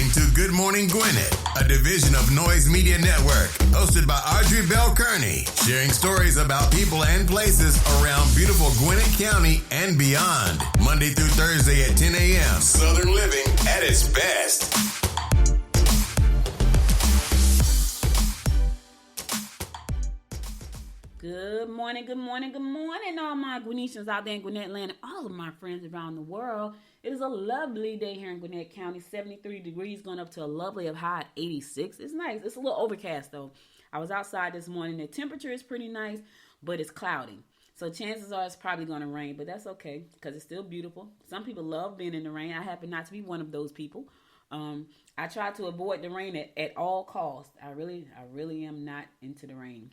listening to Good Morning Gwinnett, a division of Noise Media Network, hosted by Audrey Bell Kearney, sharing stories about people and places around beautiful Gwinnett County and beyond. Monday through Thursday at 10 a.m. Southern living at its best. Good morning, all my Gwinnetians out there in Gwinnett land and all of my friends around the world. It is a lovely day here in Gwinnett County, 73 degrees, going up to a lovely high 86. It's nice. It's a little overcast, though. I was outside this morning. The temperature is pretty nice, but it's cloudy. So chances are it's probably going to rain, but that's okay because it's still beautiful. Some people love being in the rain. I happen not to be one of those people. I try to avoid the rain at all costs. I really am not into the rain.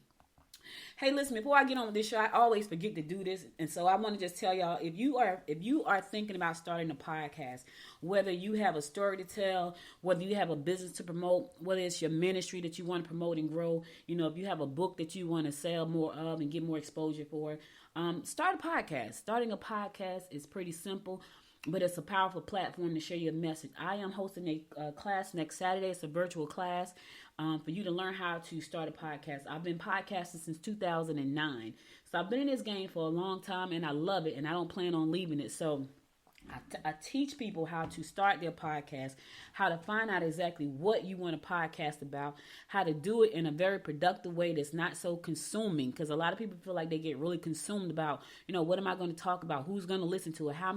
Hey, listen, before I get on with this show, I always forget to do this. And so I want to just tell y'all, if you are thinking about starting a podcast, whether you have a story to tell, whether you have a business to promote, whether it's your ministry that you want to promote and grow, if you have a book that you want to sell more of and get more exposure for, start a podcast. Starting a podcast is pretty simple, but it's a powerful platform to share your message. I am hosting a class next Saturday. It's a virtual class for you to learn how to start a podcast. I've been podcasting since 2009. So I've been in this game for a long time, and I love it, and I don't plan on leaving it. So I teach people how to start their podcast, how to find out exactly what you want to podcast about, how to do it in a very productive way that's not so consuming, because a lot of people feel like they get really consumed about, what am I going to talk about? Who's going to listen to it? How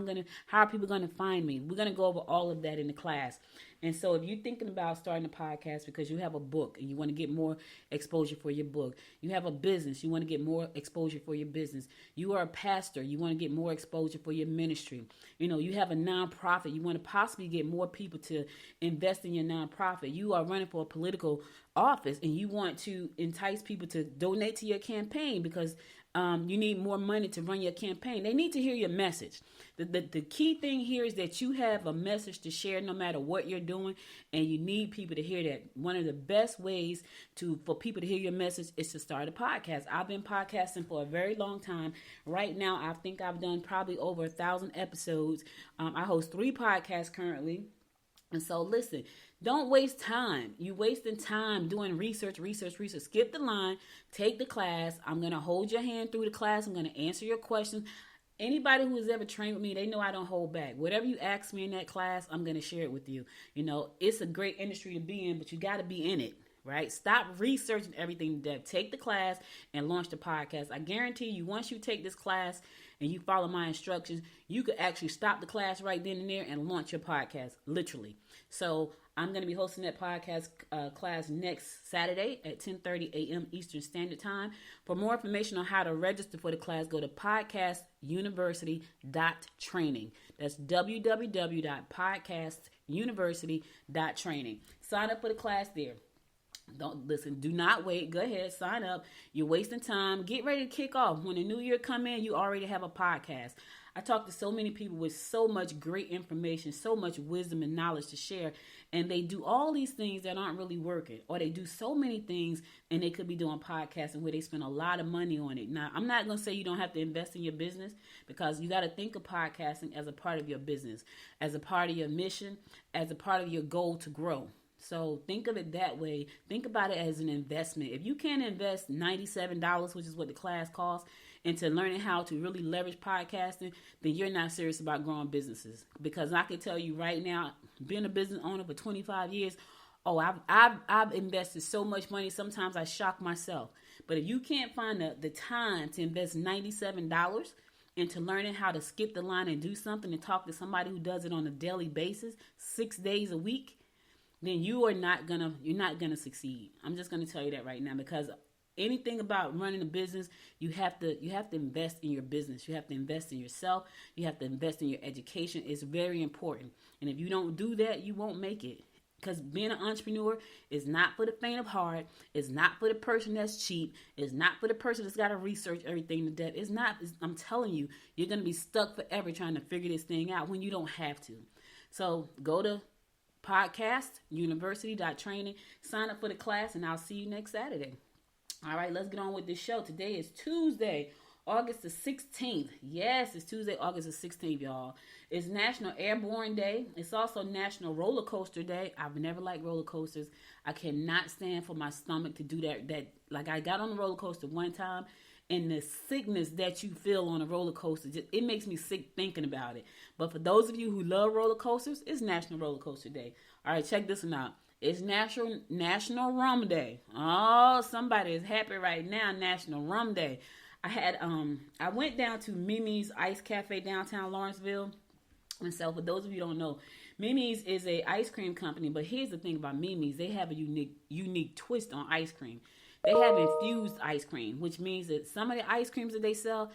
are people going to find me? We're going to go over all of that in the class. And so if you're thinking about starting a podcast because you have a book and you want to get more exposure for your book, you have a business, you want to get more exposure for your business, you are a pastor, you want to get more exposure for your ministry, you have a nonprofit, you want to possibly get more people to invest in your nonprofit, you are running for a political office and you want to entice people to donate to your campaign because you need more money to run your campaign. They need to hear your message. The key thing here is that you have a message to share no matter what you're doing, and you need people to hear that. One of the best ways for people to hear your message is to start a podcast. I've been podcasting for a very long time. Right now, I think I've done probably over 1,000 episodes. I host 3 podcasts currently. And so listen, don't waste time. You're wasting time doing research. Skip the line, take the class. I'm going to hold your hand through the class. I'm going to answer your questions. Anybody who has ever trained with me, they know I don't hold back. Whatever you ask me in that class, I'm going to share it with you. It's a great industry to be in, but you got to be in it, right? Stop researching everything to death. Take the class and launch the podcast. I guarantee you, once you take this class and you follow my instructions, you could actually stop the class right then and there and launch your podcast, literally. So I'm going to be hosting that podcast class next Saturday at 10:30 a.m. Eastern Standard Time. For more information on how to register for the class, go to podcastuniversity.training. That's www.podcastuniversity.training. Sign up for the class there. Do not wait. Go ahead, sign up. You're wasting time. Get ready to kick off. When the new year come in, you already have a podcast. I talk to so many people with so much great information, so much wisdom and knowledge to share, and they do all these things that aren't really working, or they do so many things and they could be doing podcasting where they spend a lot of money on it. Now, I'm not going to say you don't have to invest in your business, because you got to think of podcasting as a part of your business, as a part of your mission, as a part of your goal to grow. So think of it that way. Think about it as an investment. If you can't invest $97, which is what the class costs, into learning how to really leverage podcasting, then you're not serious about growing businesses. Because I can tell you right now, being a business owner for 25 years, I've invested so much money. Sometimes I shock myself. But if you can't find the time to invest $97 into learning how to skip the line and do something and talk to somebody who does it on a daily basis, 6 days a week, then you're not gonna succeed. I'm just gonna tell you that right now, because anything about running a business, you have to invest in your business. You have to invest in yourself. You have to invest in your education. It's very important. And if you don't do that, you won't make it. Because being an entrepreneur is not for the faint of heart. It's not for the person that's cheap. It's not for the person that's got to research everything to death. It's not. I'm telling you, you're going to be stuck forever trying to figure this thing out when you don't have to. So go to podcastuniversity.training, sign up for the class, and I'll see you next Saturday. All right, let's get on with this show. Today is Tuesday, August the 16th. Yes, it's Tuesday, August the 16th, y'all. It's National Airborne Day. It's also National Roller Coaster Day. I've never liked roller coasters. I cannot stand for my stomach to do that. Like, I got on the roller coaster one time, and the sickness that you feel on a roller coaster, it makes me sick thinking about it. But for those of you who love roller coasters, it's National Roller Coaster Day. All right, check this one out. It's National Rum Day. Oh, somebody is happy right now. National Rum Day. I went down to Mimi's Ice Cafe downtown Lawrenceville. And so for those of you who don't know, Mimi's is a ice cream company. But here's the thing about Mimi's. They have a unique twist on ice cream. They have infused ice cream, which means that some of the ice creams that they sell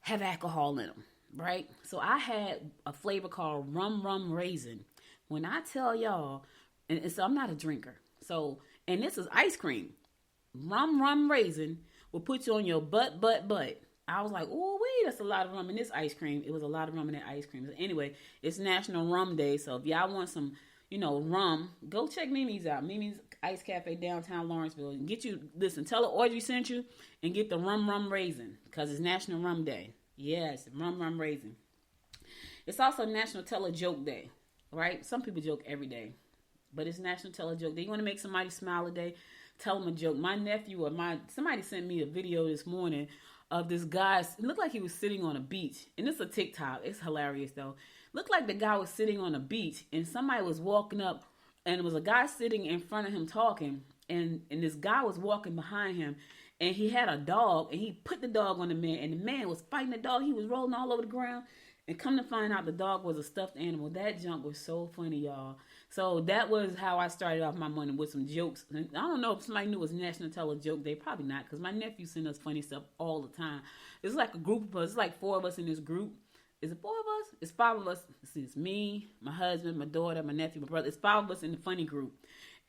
have alcohol in them, right? So I had a flavor called Rum Raisin. When I tell y'all, and so I'm not a drinker. So, and this is ice cream. Rum Raisin will put you on your butt. I was like, oh, wait, that's a lot of rum in this ice cream. It was a lot of rum in that ice cream. So anyway, it's National Rum Day. So if y'all want some, rum, go check Mimi's out. Mimi's Ice Cafe downtown Lawrenceville. And tell her Audrey sent you and get the Rum Raisin because it's National Rum Day. Yes, Rum Raisin. It's also National Tell a Joke Day, right? Some people joke every day, but it's National Tell a Joke Day. You want to make somebody smile a day? Tell them a joke. My nephew somebody sent me a video this morning of this guy. It looked like he was sitting on a beach. And it's a TikTok. It's hilarious, though. Looked like the guy was sitting on a beach, and somebody was walking up, and it was a guy sitting in front of him talking, and this guy was walking behind him, and he had a dog, and he put the dog on the man, and the man was fighting the dog. He was rolling all over the ground, and come to find out the dog was a stuffed animal. That junk was so funny, y'all. So that was how I started off my morning with some jokes. And I don't know if somebody knew it was National Tell a Joke Day. Probably not, because my nephew sent us funny stuff all the time. It's like a group of us. It's like 4 of us in this group. Is it 4 of us? It's 5 of us. It's me, my husband, my daughter, my nephew, my brother. It's 5 of us in the funny group.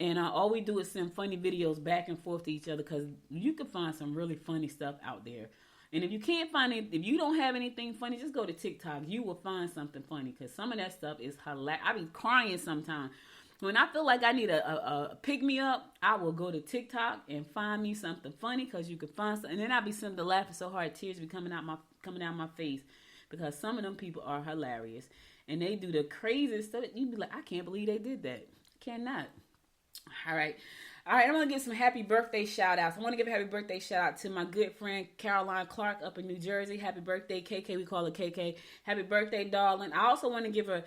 And all we do is send funny videos back and forth to each other because you can find some really funny stuff out there. And if you can't find it, if you don't have anything funny, just go to TikTok. You will find something funny because some of that stuff is hilarious. I be crying sometimes. When I feel like I need a pick-me-up, I will go to TikTok and find me something funny because you can find something. And then I be sitting there laughing so hard, tears be coming out my face because some of them people are hilarious. And they do the craziest stuff. You be like, I can't believe they did that. Cannot. All right, I'm going to give some happy birthday shout-outs. I want to give a happy birthday shout-out to my good friend Caroline Clark up in New Jersey. Happy birthday, KK. We call her KK. Happy birthday, darling. I also want to give a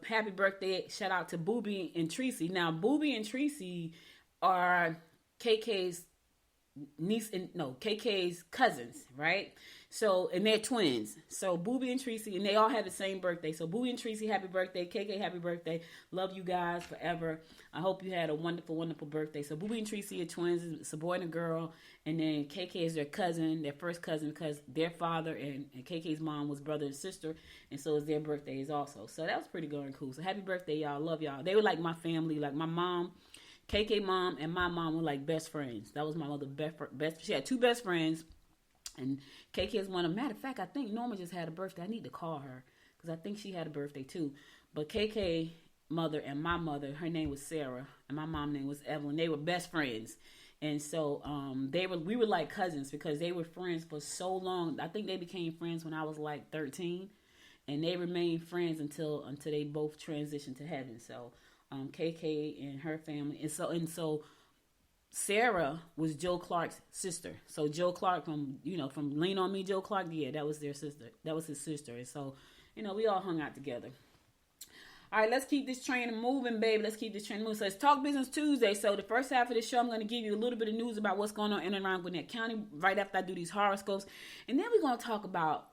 happy birthday shout-out to Booby and Tracy. Now, Booby and Tracy are KK's cousins, right? So, and they're twins. So, Booby and Tracy, and they all have the same birthday. So, Booby and Tracy, happy birthday. KK, happy birthday. Love you guys forever. I hope you had a wonderful, wonderful birthday. So, Booby and Tracy are twins. It's a boy and a girl. And then KK is their cousin, their first cousin, because their father and KK's mom was brother and sister. And so, it's their birthdays also. So, that was pretty good and cool. So, happy birthday, y'all. Love y'all. They were like my family, like my mom. KK mom and my mom were like best friends. That was my mother's best. She had 2 best friends. And KK is one of them. Matter of fact, I think Norma just had a birthday. I need to call her because I think she had a birthday too. But KK mother and my mother, her name was Sarah, and my mom's name was Evelyn. They were best friends, and so we were like cousins because they were friends for so long. I think they became friends when I was like 13, and they remained friends until they both transitioned to heaven. So KK and her family, and so. Sarah was Joe Clark's sister. So Joe Clark from Lean On Me, Joe Clark, yeah, that was their sister. That was his sister. And so, we all hung out together. All right, let's keep this train moving, baby. Let's keep this train moving. So it's Talk Business Tuesday. So the first half of the show, I'm going to give you a little bit of news about what's going on in and around Gwinnett County right after I do these horoscopes. And then we're going to talk about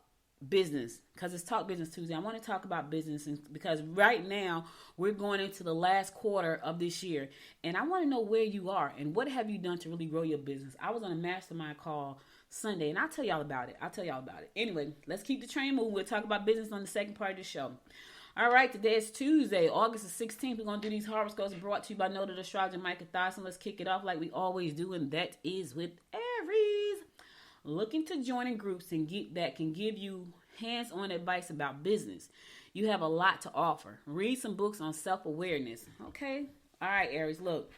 business because it's Talk Business Tuesday. I want to talk about business because right now we're going into the last quarter of this year, and I want to know where you are and what have you done to really grow your business. I was on a mastermind call Sunday, and I'll tell y'all about it. Anyway, let's keep the train moving. We'll talk about business on the second part of the show. All right, today is Tuesday, August the 16th. We're going to do these horoscopes brought to you by Noted Astrologer Micah Thiessen. Let's kick it off like we always do, and that is with Aries. Looking to join in groups that can give you hands-on advice about business. You have a lot to offer. Read some books on self-awareness. Okay? All right, Aries, look.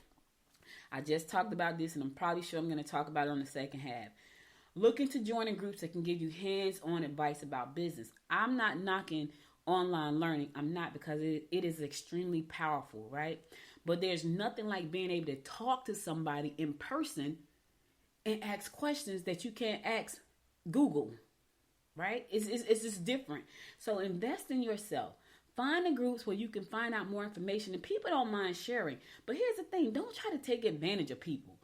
I just talked about this, and I'm probably sure I'm going to talk about it on the second half. Look into joining groups that can give you hands-on advice about business. I'm not knocking online learning. I'm not, because it is extremely powerful, right? But there's nothing like being able to talk to somebody in person and ask questions that you can't ask Google, right? It's just different. So invest in yourself. Find the groups where you can find out more information, and people don't mind sharing. But here's the thing, don't try to take advantage of people.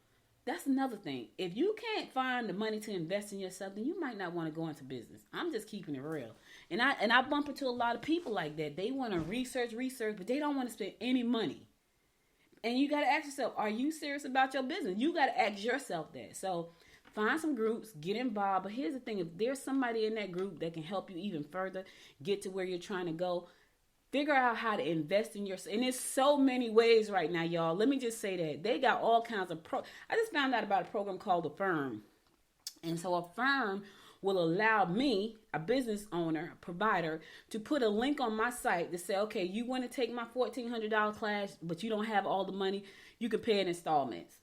That's another thing. If you can't find the money to invest in yourself, then you might not want to go into business. I'm just keeping it real. And I bump into a lot of people like that. They want to research, but they don't want to spend any money. And you got to ask yourself, are you serious about your business? You got to ask yourself that. So find some groups, get involved. But here's the thing, if there's somebody in that group that can help you even further get to where you're trying to go, figure out how to invest in yourself. And there's so many ways right now, y'all. Let me just say that. They got all kinds of I just found out about a program called the Firm. And so a firm will allow me, a business owner, a provider, to put a link on my site to say, okay, you want to take my $1,400 class, but you don't have all the money, you can pay in installments.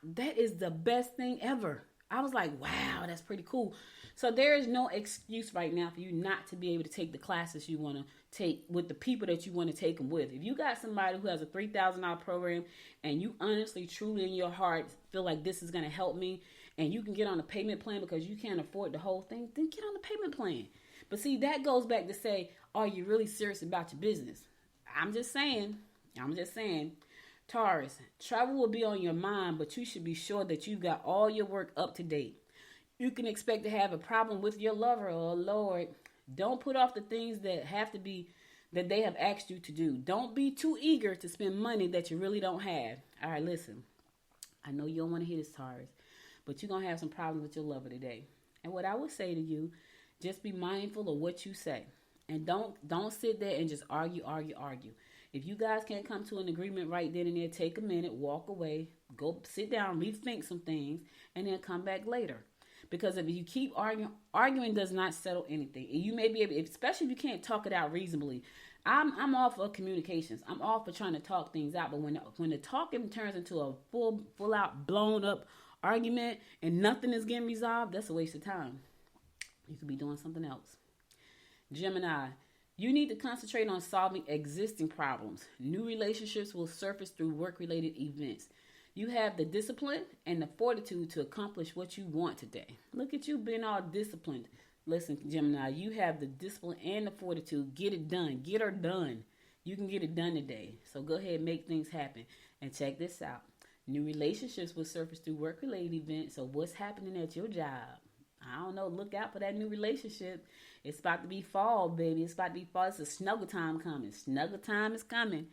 That is the best thing ever. I was like, wow, that's pretty cool. So there is no excuse right now for you not to be able to take the classes you want to take with the people that you want to take them with. If you got somebody who has a $3,000 program and you honestly, truly in your heart feel like this is going to help me, and you can get on a payment plan because you can't afford the whole thing, then get on the payment plan. But see, that goes back to say, are you really serious about your business? I'm just saying, Taurus, travel will be on your mind, but you should be sure that you got all your work up to date. You can expect to have a problem with your lover. Oh, Lord. Don't put off the things that they have asked you to do. Don't be too eager to spend money that you really don't have. All right, listen. I know you don't want to hear this, Taurus, but you're going to have some problems with your lover today. And what I would say to you, just be mindful of what you say. And don't sit there and just argue. If you guys can't come to an agreement right then and there, take a minute, walk away, go sit down, rethink some things, and then come back later. Because if you keep arguing does not settle anything. You may be able, especially if you can't talk it out reasonably. I'm all for communications. I'm all for trying to talk things out. But when the talking turns into a full out blown up argument and nothing is getting resolved, that's a waste of time. You could be doing something else. Gemini, you need to concentrate on solving existing problems. New relationships will surface through work-related events. You have the discipline and the fortitude to accomplish what you want today. Look at you being all disciplined. Listen, Gemini, you have the discipline and the fortitude. Get it done. Get her done. You can get it done today. So go ahead and make things happen. And check this out. New relationships will surface through work-related events. So what's happening at your job? I don't know. Look out for that new relationship. It's about to be fall, baby. It's about to be fall. It's a snuggle time coming. Snuggle time is coming.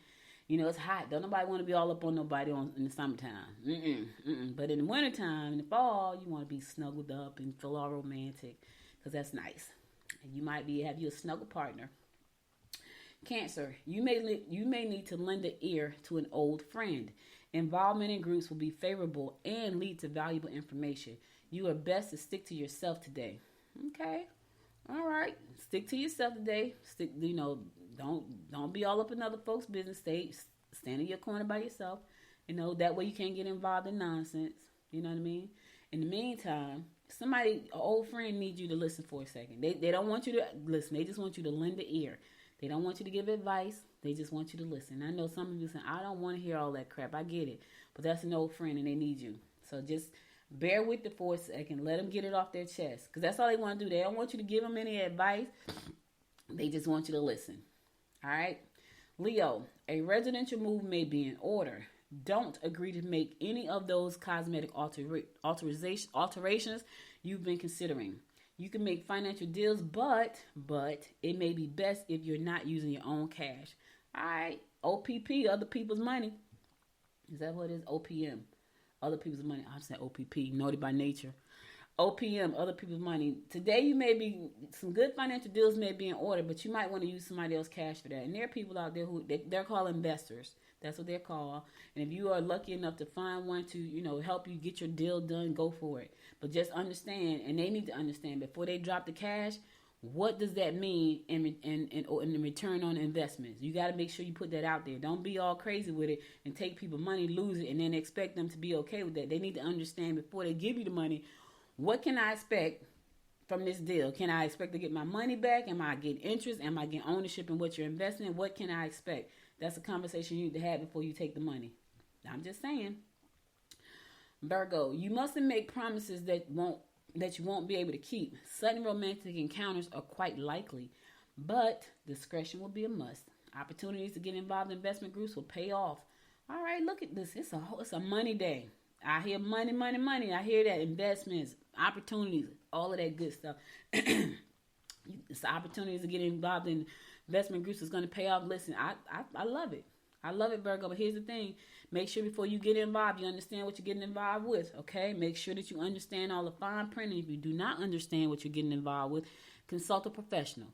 You know, it's hot. Don't nobody want to be all up on nobody in the summertime. But in the wintertime, in the fall, you want to be snuggled up and feel all romantic because that's nice. And you might have you a snuggle partner. Cancer, you may need to lend an ear to an old friend. Involvement in groups will be favorable and lead to valuable information. You are best to stick to yourself today. Okay. All right. Stick to yourself today. Don't be all up in other folks' business. Stand in your corner by yourself. That way you can't get involved in nonsense. You know what I mean? In the meantime, an old friend needs you to listen for a second. They don't want you to listen. They just want you to lend an ear. They don't want you to give advice. They just want you to listen. I know some of you saying, I don't want to hear all that crap. I get it. But that's an old friend and they need you. So just bear with it for a second. Let them get it off their chest. Because that's all they want to do. They don't want you to give them any advice. They just want you to listen. All right? Leo, a residential move may be in order. Don't agree to make any of those cosmetic alterations you've been considering. You can make financial deals, but it may be best if you're not using your own cash. All right? OPP, other people's money. Is that what it is? OPM. Other people's money. I'm saying OPP, naughty by nature. OPM, other people's money. Today, some good financial deals may be in order, but you might want to use somebody else's cash for that. And there are people out there who they're called investors. That's what they're called. And if you are lucky enough to find one to, help you get your deal done, go for it. But just understand, and they need to understand before they drop the cash, what does that mean in return on investments? You got to make sure you put that out there. Don't be all crazy with it and take people money, lose it, and then expect them to be okay with that. They need to understand before they give you the money What can I expect from this deal? Can I expect to get my money back? Am I getting interest? Am I getting ownership in what you're investing in? What can I expect? That's a conversation you need to have before you take the money. I'm just saying. Virgo, you mustn't make promises that you won't be able to keep. Sudden romantic encounters are quite likely, but discretion will be a must. Opportunities to get involved in investment groups will pay off. All right, look at this. It's a money day. I hear money, money, money. I hear that investments, opportunities, all of that good stuff. It's opportunities to get involved in investment groups is going to pay off. Listen, I love it. I love it, Virgo. But here's the thing. Make sure before you get involved, you understand what you're getting involved with, okay? Make sure that you understand all the fine print. And if you do not understand what you're getting involved with, consult a professional.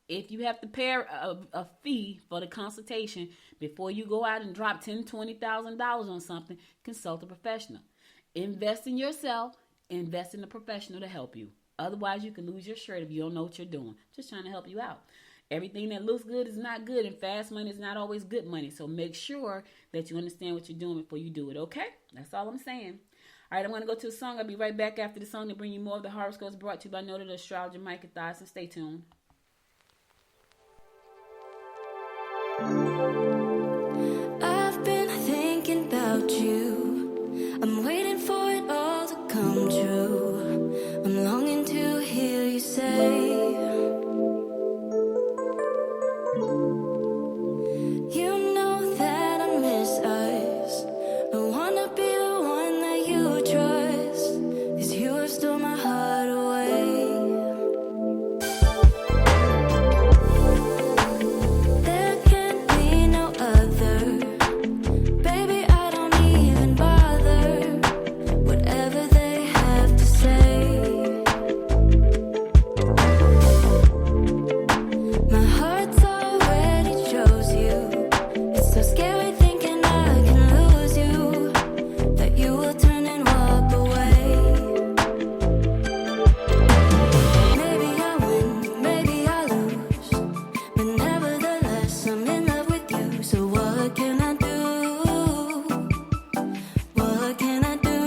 If you have to pay a fee for the consultation before you go out and drop $10,000, $20,000 on something, consult a professional. Invest in yourself. Invest in a professional to help you. Otherwise, you can lose your shirt if you don't know what you're doing. Just trying to help you out. Everything that looks good is not good, and fast money is not always good money. So make sure that you understand what you're doing before you do it, okay? That's all I'm saying. All right, I'm going to go to a song. I'll be right back after the song to bring you more of the horoscopes brought to you by noted astrologer Micah Thyssen. Stay tuned. I've been thinking about you. I'm waiting for it all to come true. I'm longing to hear you say, you know that I miss us. I wanna be the one that you trust, 'cause you have stolen my heart away. There can't be no other. Baby, I don't even bother. Whatever they have to say. My heart's already chose you. It's so scary thinking I can lose you, that you will turn and walk away. Maybe I win, maybe I lose, but nevertheless I'm in love with you. So what can I do? What can I do?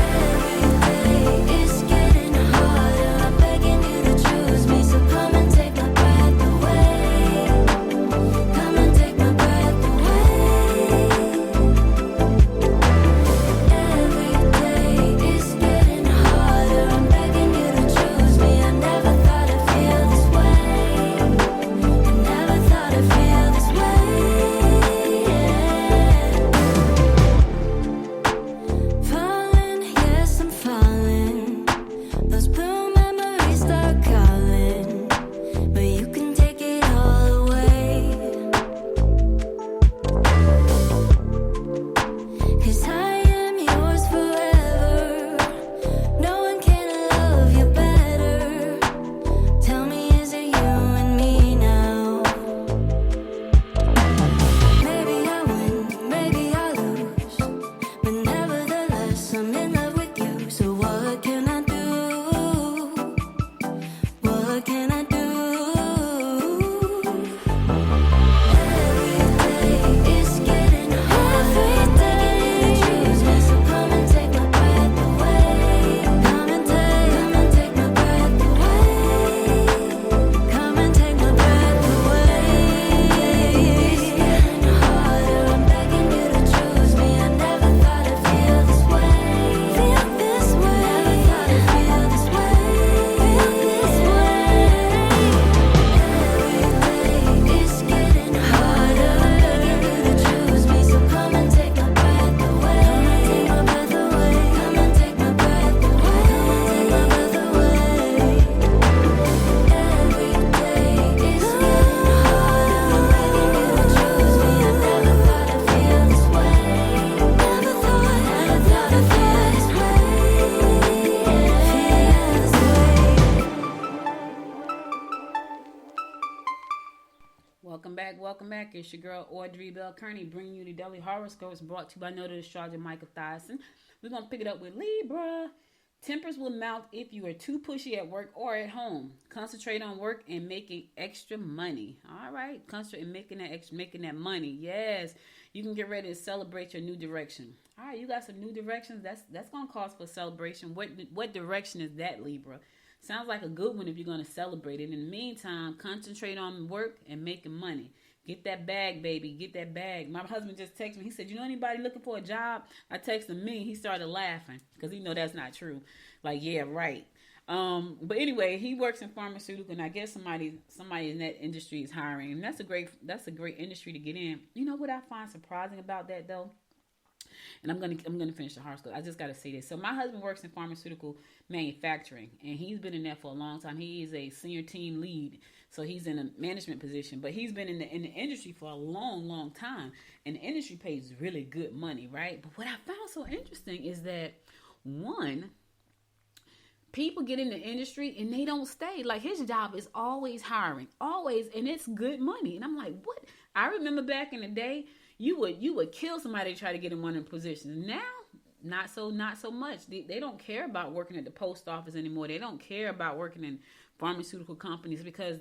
Every day is getting harder. I'm begging you to choose me, so come and take my breath away. Come and take my breath away. Every day is getting harder. I'm begging you to choose me. I never thought I'd feel this way. I never thought I'd feel this way. Falling, yes, I'm falling. Those blue memories start calling, but you can take it all away. 'Cause I am yours forever. No one can love you better. Tell me, is it you and me now? Maybe I win, maybe I lose, but nevertheless I'm in love with you. So what can I do? What can I do? Every day is getting harder. Every day you choose me, so come and take my breath away. Come and take my breath away. Come and take my breath away. It's getting harder. I'm begging you to choose me. I never thought I'd feel this way. Feel this way. Never thought I'd feel this way. Feel this way. Every day is getting harder. I'm begging you to choose me, so come and take my breath away. Come and take my breath away. Come and take my breath away. Come and take my breath away. Every day is getting harder. I'm begging you to choose me. I never thought I'd feel this way. Never thought I'd feel this way. Feel this way. Welcome back. It's your girl Audrey Bell Kearney bringing you the daily horoscopes brought to you by noted astrologer Micah Thyssen. We're going to pick it up with Libra. Tempers will mount if you are too pushy at work or at home. Concentrate on work and making extra money. All right, concentrate on making that money. Yes, you can get ready to celebrate your new direction. All right, you got some new directions. That's gonna cause for celebration. What direction is that, Libra? Sounds like a good one if you're gonna celebrate it. In the meantime, concentrate on work and making money. Get that bag, baby. Get that bag. My husband just texted me. He said, you know anybody looking for a job? I texted him. He started laughing because he know that's not true. Like, yeah, right. But anyway, he works in pharmaceutical, and I guess somebody in that industry is hiring. And that's a great industry to get in. You know what I find surprising about that, though? And I'm gonna finish the horoscope. I just gotta say this. So my husband works in pharmaceutical manufacturing, and he's been in that for a long time. He is a senior team lead, so he's in a management position. But he's been in the industry for a long, long time, and the industry pays really good money, right? But what I found so interesting is that one, people get in the industry and they don't stay. Like, his job is always hiring, always, and it's good money. And I'm like, what? I remember back in the day, you would kill somebody to try to get in one of the positions. Now, not so much. They don't care about working at the post office anymore. They don't care about working in pharmaceutical companies, because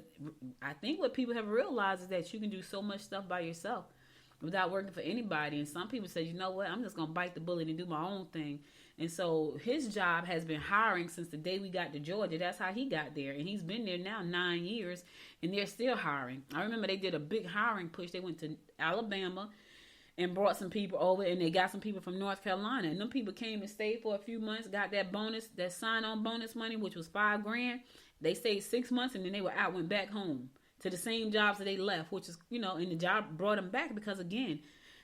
I think what people have realized is that you can do so much stuff by yourself without working for anybody. And some people say, you know what, I'm just going to bite the bullet and do my own thing. And so his job has been hiring since the day we got to Georgia. That's how he got there. And he's been there now 9 years, and they're still hiring. I remember they did a big hiring push. They went to Alabama and brought some people over, and they got some people from North Carolina. And them people came and stayed for a few months, got that bonus, that sign-on bonus money, which was $5,000. They stayed 6 months, and then they were out, went back home to the same jobs that they left, which is, and the job brought them back because, again,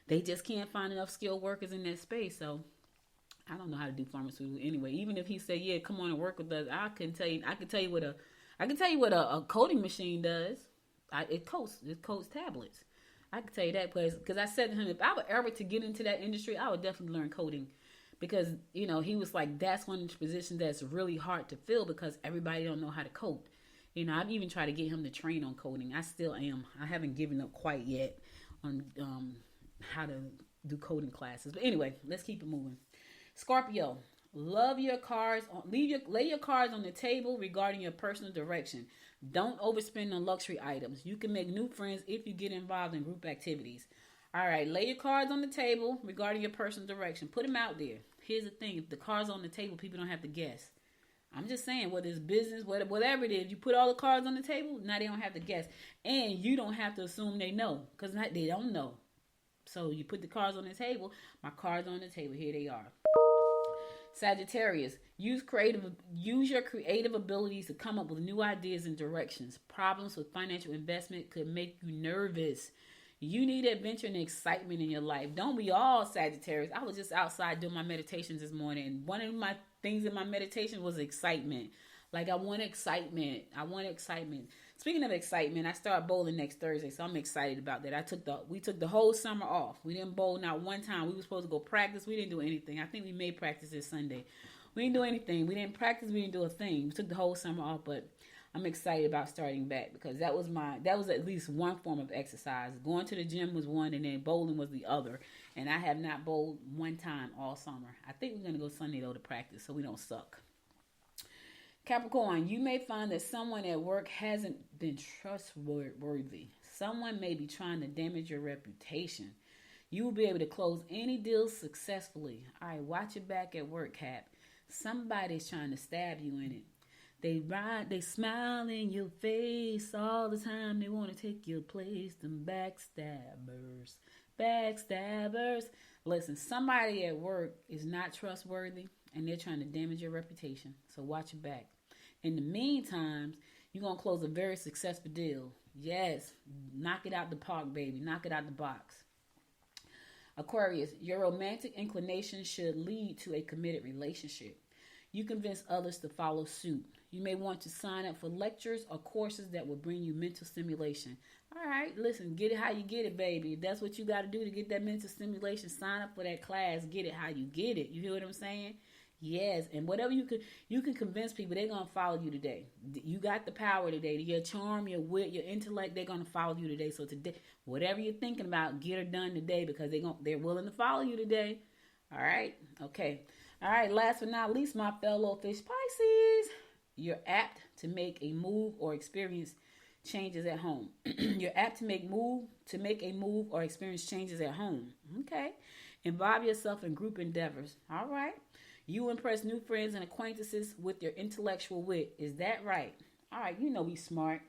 they just can't find enough skilled workers in that space. So I don't know how to do pharmaceutical anyway. Even if he said, yeah, come on and work with us, I can tell you what a coding machine does. It coats tablets. I can tell you that, because I said to him, if I were ever to get into that industry, I would definitely learn coding, because, he was like, that's one of the positions that's really hard to fill because everybody don't know how to code. I've even tried to get him to train on coding. I still am. I haven't given up quite yet on how to do coding classes. But anyway, let's keep it moving. Scorpio, lay your cards on the table regarding your personal direction. Don't overspend on luxury items. You can make new friends if you get involved in group activities. All right, lay your cards on the table regarding your personal direction. Put them out there. Here's the thing. If the cards on the table, people don't have to guess. I'm just saying, whether it's business, whatever it is, you put all the cards on the table, now they don't have to guess. And you don't have to assume they know, because they don't know. So you put the cards on the table. My cards on the table. Here they are. Sagittarius, use your creative abilities to come up with new ideas and directions. Problems with financial investment could make you nervous. You need adventure and excitement in your life. Don't we all, Sagittarius? I was just outside doing my meditations this morning, and one of my things in my meditation was excitement. Like, I want excitement. Speaking of excitement, I start bowling next Thursday, so I'm excited about that. We took the whole summer off. We didn't bowl not one time. We were supposed to go practice. We didn't do anything. I think we made practice this Sunday. We didn't do anything. We didn't practice. We didn't do a thing. We took the whole summer off, but I'm excited about starting back, because that was at least one form of exercise. Going to the gym was one, and then bowling was the other. And I have not bowled one time all summer. I think we're going to go Sunday, though, to practice, so we don't suck. Capricorn, you may find that someone at work hasn't been trustworthy. Someone may be trying to damage your reputation. You will be able to close any deal successfully. All right, watch your back at work, Cap. Somebody's trying to stab you in it. They smile in your face all the time. They want to take your place. Them backstabbers. Listen, somebody at work is not trustworthy, and they're trying to damage your reputation. So watch your back. In the meantime, you're going to close a very successful deal. Yes, knock it out the park, baby. Knock it out the box. Aquarius, your romantic inclination should lead to a committed relationship. You convince others to follow suit. You may want to sign up for lectures or courses that will bring you mental stimulation. All right, listen, get it how you get it, baby. If that's what you got to do to get that mental stimulation, sign up for that class. Get it how you get it. You hear what I'm saying? Yes, and whatever you can convince people, they're going to follow you today. You got the power today. Your charm, your wit, your intellect, they're going to follow you today. So today, whatever you're thinking about, get it done today, because they're willing to follow you today. All right? Okay. All right, last but not least, my fellow fish Pisces, you're apt to make a move or experience changes at home. You're apt to make a move or experience changes at home. Okay. Involve yourself in group endeavors. All right. You impress new friends and acquaintances with your intellectual wit. Is that right? All right. You know we smart.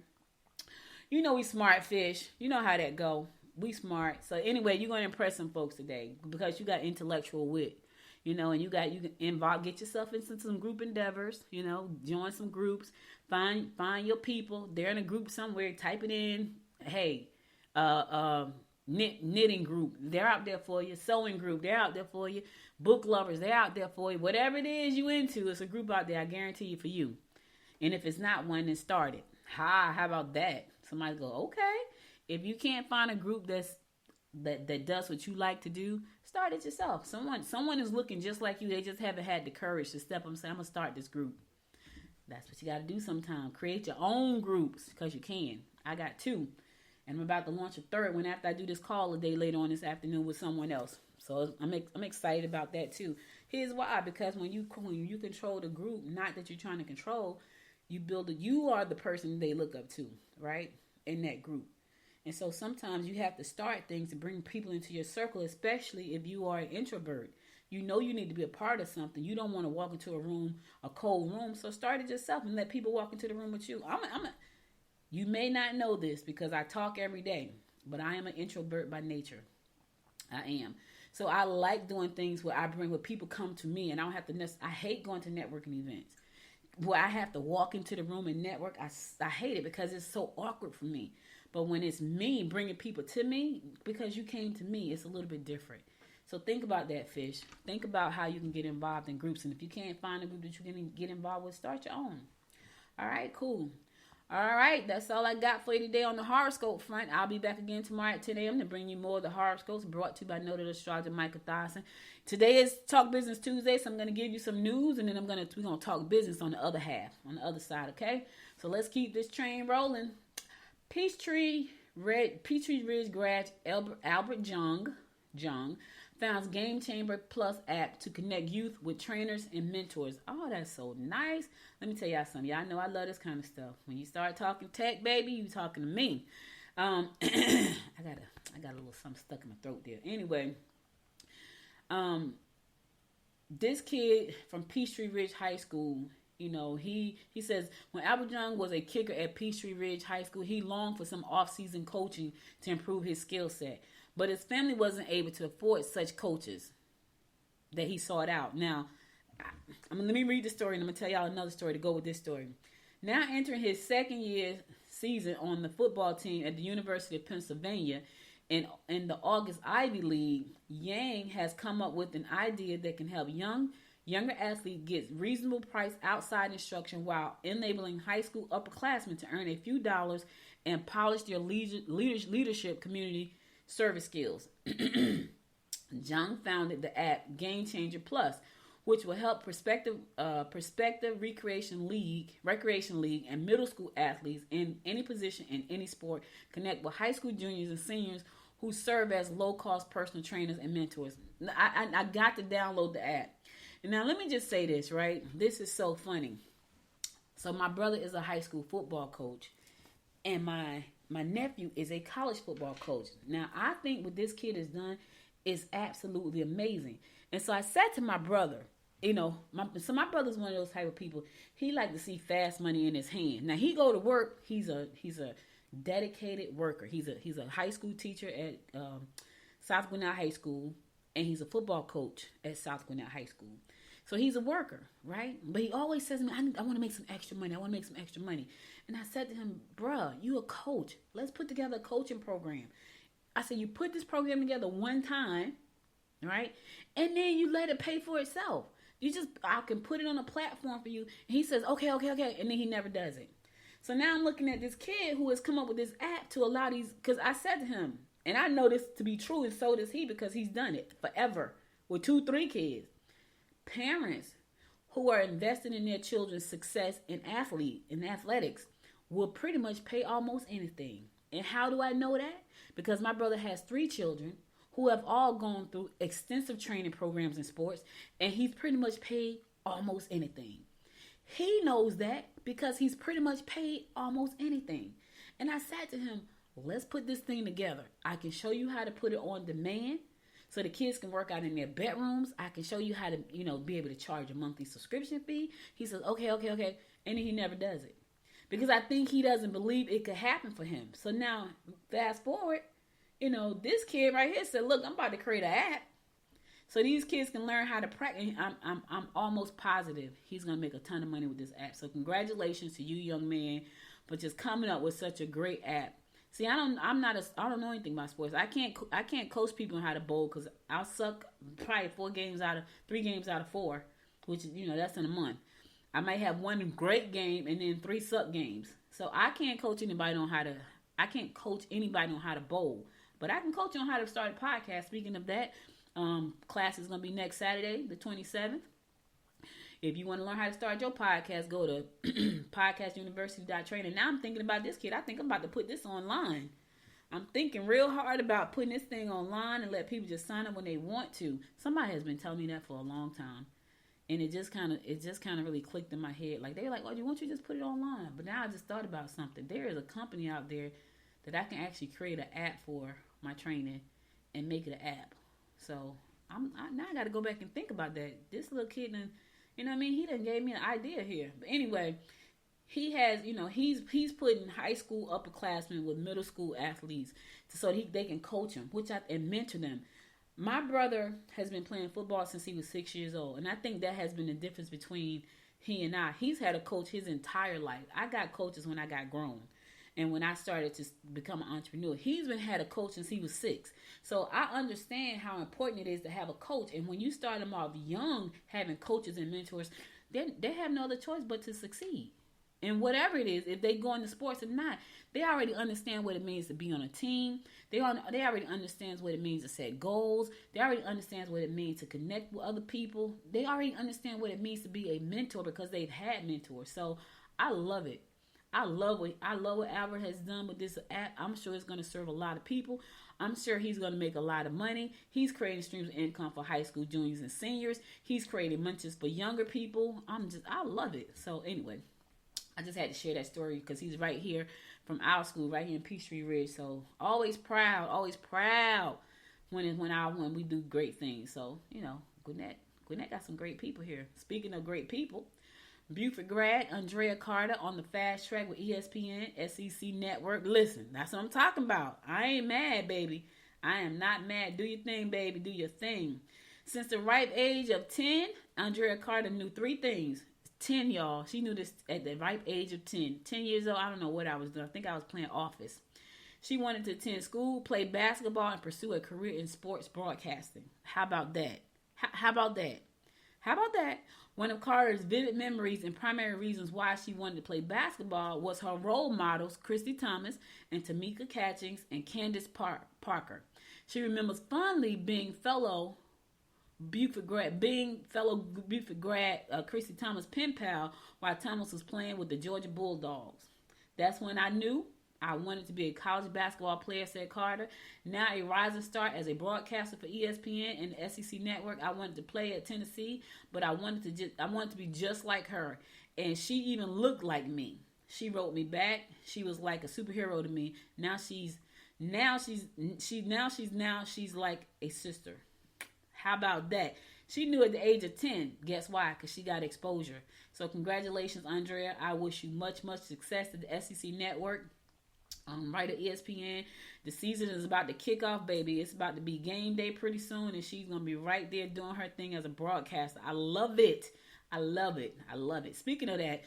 You know we smart fish. You know how that go. We smart. So anyway, you're going to impress some folks today because you got intellectual wit. You know, and you can involve, get yourself into some group endeavors, you know, join some groups, find your people. They're in a group somewhere, type it in. Hey, knitting group, they're out there for you. Sewing group, they're out there for you. Book lovers, they're out there for you. Whatever it is you into, it's a group out there, I guarantee you, for you. And if it's not one, then start it. How about that? Somebody go, okay. If you can't find a group that does what you like to do, start it yourself. Someone is looking just like you. They just haven't had the courage to step up and say, I'm going to start this group. That's what you got to do sometimes. Create your own groups because you can. I got 2. And I'm about to launch a 3rd one after I do this call a day later on this afternoon with someone else. So I'm excited about that too. Here's why. Because when you control the group, not that you're trying to control, you are the person they look up to, right? In that group. And so sometimes you have to start things to bring people into your circle, especially if you are an introvert. You know you need to be a part of something. You don't want to walk into a cold room. So start it yourself and let people walk into the room with you. You may not know this because I talk every day, but I am an introvert by nature. I am. So I like doing things where people come to me and I don't have to I hate going to networking events where I have to walk into the room and network. I hate it because it's so awkward for me. But when it's me bringing people to me, because you came to me, it's a little bit different. So think about that, fish. Think about how you can get involved in groups. And if you can't find a group that you can get involved with, start your own. All right, cool. All right, that's all I got for you today on the horoscope front. I'll be back again tomorrow at 10 a.m. to bring you more of the horoscopes brought to you by noted astrologer Michael Thiessen. Today is Talk Business Tuesday, so I'm going to give you some news, and then we're going to talk business on the other half, on the other side, okay? So let's keep this train rolling. Peachtree Ridge grad Albert Jung founds Game Chamber Plus app to connect youth with trainers and mentors. Oh, that's so nice. Let me tell y'all something. Y'all know I love this kind of stuff. When you start talking tech, baby, you talking to me. I got a little something stuck in my throat there. Anyway, this kid from Peachtree Ridge High School, you know, he says when Albert Young was a kicker at Peachtree Ridge High School, he longed for some off-season coaching to improve his skill set. But his family wasn't able to afford such coaches that he sought out. Now, let me read the story, and I'm going to tell y'all another story to go with this story. Now entering his second year season on the football team at the University of Pennsylvania in the August Ivy League, Yang has come up with an idea that can help younger athletes get reasonable price outside instruction while enabling high school upperclassmen to earn a few dollars and polish their leadership community service skills. Jung founded the app Game Changer Plus, which will help prospective recreation league and middle school athletes in any position in any sport connect with high school juniors and seniors who serve as low-cost personal trainers and mentors. I got to download the app. And now let me just say this, right? This is so funny. So my brother is a high school football coach, and my nephew is a college football coach. Now, I think what this kid has done is absolutely amazing. And so I said to my brother, you know, my brother's one of those type of people. He like to see fast money in his hand. Now, he go to work. He's a dedicated worker. He's a high school teacher at South Gwinnett High School, and he's a football coach at South Gwinnett High School. So he's a worker, right? But he always says to me, I want to make some extra money. I want to make some extra money. And I said to him, bruh, you a coach. Let's put together a coaching program. I said, you put this program together one time, right? And then you let it pay for itself. I can put it on a platform for you. And he says, okay. And then he never does it. So now I'm looking at this kid who has come up with this app to allow these, because I said to him, and I know this to be true, and so does he, because he's done it forever with 2-3 kids. Parents who are investing in their children's success in athletics will pretty much pay almost anything. And how do I know that? Because my brother has 3 children who have all gone through extensive training programs in sports, and he's pretty much paid almost anything. He knows that because he's pretty much paid almost anything. And I said to him, let's put this thing together. I can show you how to put it on demand so the kids can work out in their bedrooms. I can show you how to, be able to charge a monthly subscription fee. He says, okay. And then he never does it because I think he doesn't believe it could happen for him. So now, fast forward, this kid right here said, look, I'm about to create an app so these kids can learn how to practice. I'm almost positive he's going to make a ton of money with this app. So congratulations to you, young man, for just coming up with such a great app. See, I don't know anything about sports. I can't coach people on how to bowl because I'll suck probably 3 games out of 4, which is, that's in a month. I might have 1 great game and then 3 suck games. So I can't coach anybody on how to bowl. But I can coach you on how to start a podcast. Speaking of that, class is going to be next Saturday, the 27th. If you want to learn how to start your podcast, go to podcastuniversity.training. Now I'm thinking about this kid. I think I'm about to put this online. I'm thinking real hard about putting this thing online and let people just sign up when they want to. Somebody has been telling me that for a long time. And it just kind of really clicked in my head. Like, they were like, oh, why don't you just put it online? But now I just thought about something. There is a company out there that I can actually create an app for my training and make it an app. So now I got to go back and think about that. This little kid, he done gave me an idea here. But anyway, he has, he's putting high school upperclassmen with middle school athletes so they can coach them, and mentor them. My brother has been playing football since he was 6 years old, and I think that has been the difference between he and I. He's had a coach his entire life. I got coaches when I got grown. And when I started to become an entrepreneur, he's had a coach since he was 6. So I understand how important it is to have a coach. And when you start them off young, having coaches and mentors, they have no other choice but to succeed. And whatever it is, if they go into sports or not, they already understand what it means to be on a team. They already understand what it means to set goals. They already understand what it means to connect with other people. They already understand what it means to be a mentor because they've had mentors. So I love it. I love what Albert has done with this app. I'm sure it's going to serve a lot of people. I'm sure he's going to make a lot of money. He's creating streams of income for high school juniors and seniors. He's creating munches for younger people. I love it. So anyway, I just had to share that story because he's right here from our school, right here in Peachtree Ridge. So always proud when we do great things. So, Gwinnett got some great people here. Speaking of great people, Buford grad Andrea Carter on the fast track with ESPN, SEC Network. Listen, that's what I'm talking about. I ain't mad, baby. I am not mad. Do your thing, baby. Do your thing. Since the ripe age of 10, Andrea Carter knew 3 things. 10, y'all. She knew this at the ripe age of 10. 10 years old, I don't know what I was doing. I think I was playing Office. She wanted to attend school, play basketball, and pursue a career in sports broadcasting. How about that? How about that? How about that? One of Carter's vivid memories and primary reasons why she wanted to play basketball was her role models, Christy Thomas and Tamika Catchings and Candace Parker. She remembers fondly being fellow Buford grad Christy Thomas pen pal while Thomas was playing with the Georgia Bulldogs. That's when I knew I wanted to be a college basketball player, said Carter. Now a rising star as a broadcaster for ESPN and the SEC Network, I wanted to play at Tennessee, but I wanted to be just like her. And she even looked like me. She wrote me back. She was like a superhero to me. Now she's like a sister. How about that? She knew at the age of 10. Guess why? Because she got exposure. So congratulations, Andrea. I wish you much, much success at the SEC Network. Right at ESPN. The season is about to kick off, baby. It's about to be game day pretty soon, and she's going to be right there doing her thing as a broadcaster. I love it. I love it. I love it. Speaking of that,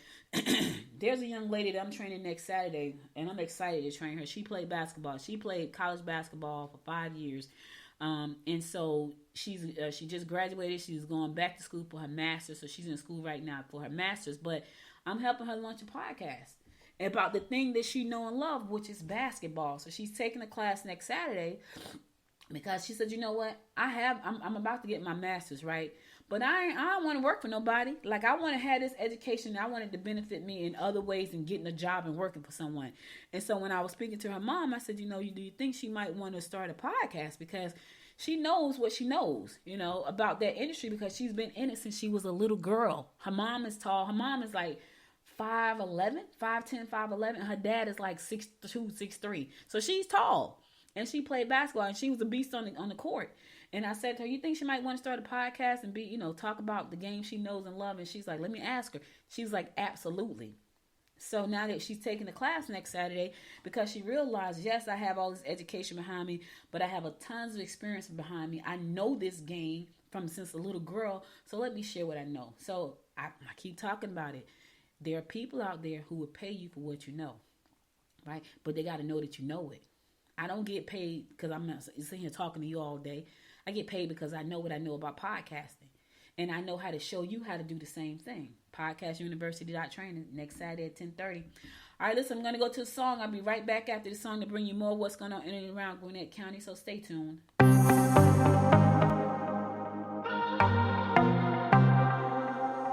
there's a young lady that I'm training next Saturday, and I'm excited to train her. She played basketball. She played college basketball for 5 years. And so she just graduated. She's going back to school for her master's. So she's in school right now for her master's. But I'm helping her launch a podcast about the thing that she know and love, which is basketball. So she's taking a class next Saturday because she said, you know what? I'm about to get my master's, right? But I don't want to work for nobody. Like, I want to have this education. I want it to benefit me in other ways than getting a job and working for someone. And so when I was speaking to her mom, I said, do you think she might want to start a podcast? Because she knows what she knows, about that industry because she's been in it since she was a little girl. Her mom is tall. Her mom is like 5'11", 5'10", 5'11". Her dad is like 6'2", 6'3". So she's tall. And she played basketball, and she was a beast on the court. And I said to her, you think she might want to start a podcast and be, talk about the game she knows and loves? And she's like, let me ask her. She's like, absolutely. So now that she's taking the class next Saturday, because she realized, yes, I have all this education behind me, but I have a tons of experience behind me. I know this game since a little girl, so let me share what I know. So I keep talking about it. There are people out there who will pay you for what you know, right? But they got to know that you know it. I don't get paid because I'm not sitting here talking to you all day. I get paid because I know what I know about podcasting. And I know how to show you how to do the same thing. Podcastuniversity.training next Saturday at 10:30. All right, listen, I'm going to go to a song. I'll be right back after the song to bring you more of what's going on in and around Gwinnett County. So stay tuned.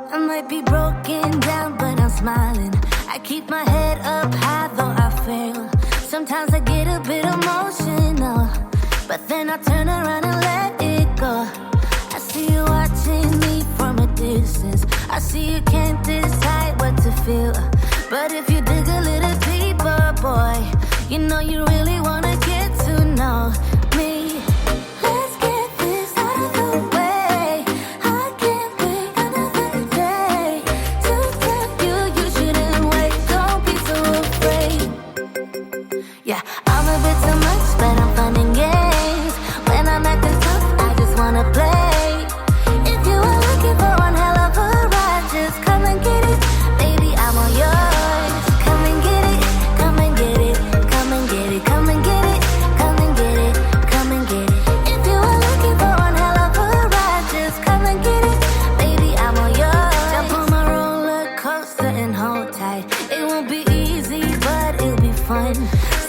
I might be broken down, but I'm smiling. I keep my head up high, though I fail. Sometimes I get a bit emotional, but then I turn around and let it go. I see you watching me from a distance. I see you can't decide what to feel. But if you dig a little deeper, boy, you know you really wanna get to know me. Let's get this out of the way. I can't wait another day to tell you you shouldn't wait. Don't be so afraid. Yeah, I'm a bit too much, but I'm fun and games. When I'm acting tough, I just wanna play. If you are looking for one hell of a ride, just come and get it. Baby, I'm all yours. Come and get it, come and get it, come and get it, come and get it, come and get it, come and get it. If you are looking for one hell of a ride, just come and get it. Baby, I'm all yours. Jump on my roller coaster and hold tight. It won't be easy, but it'll be fun.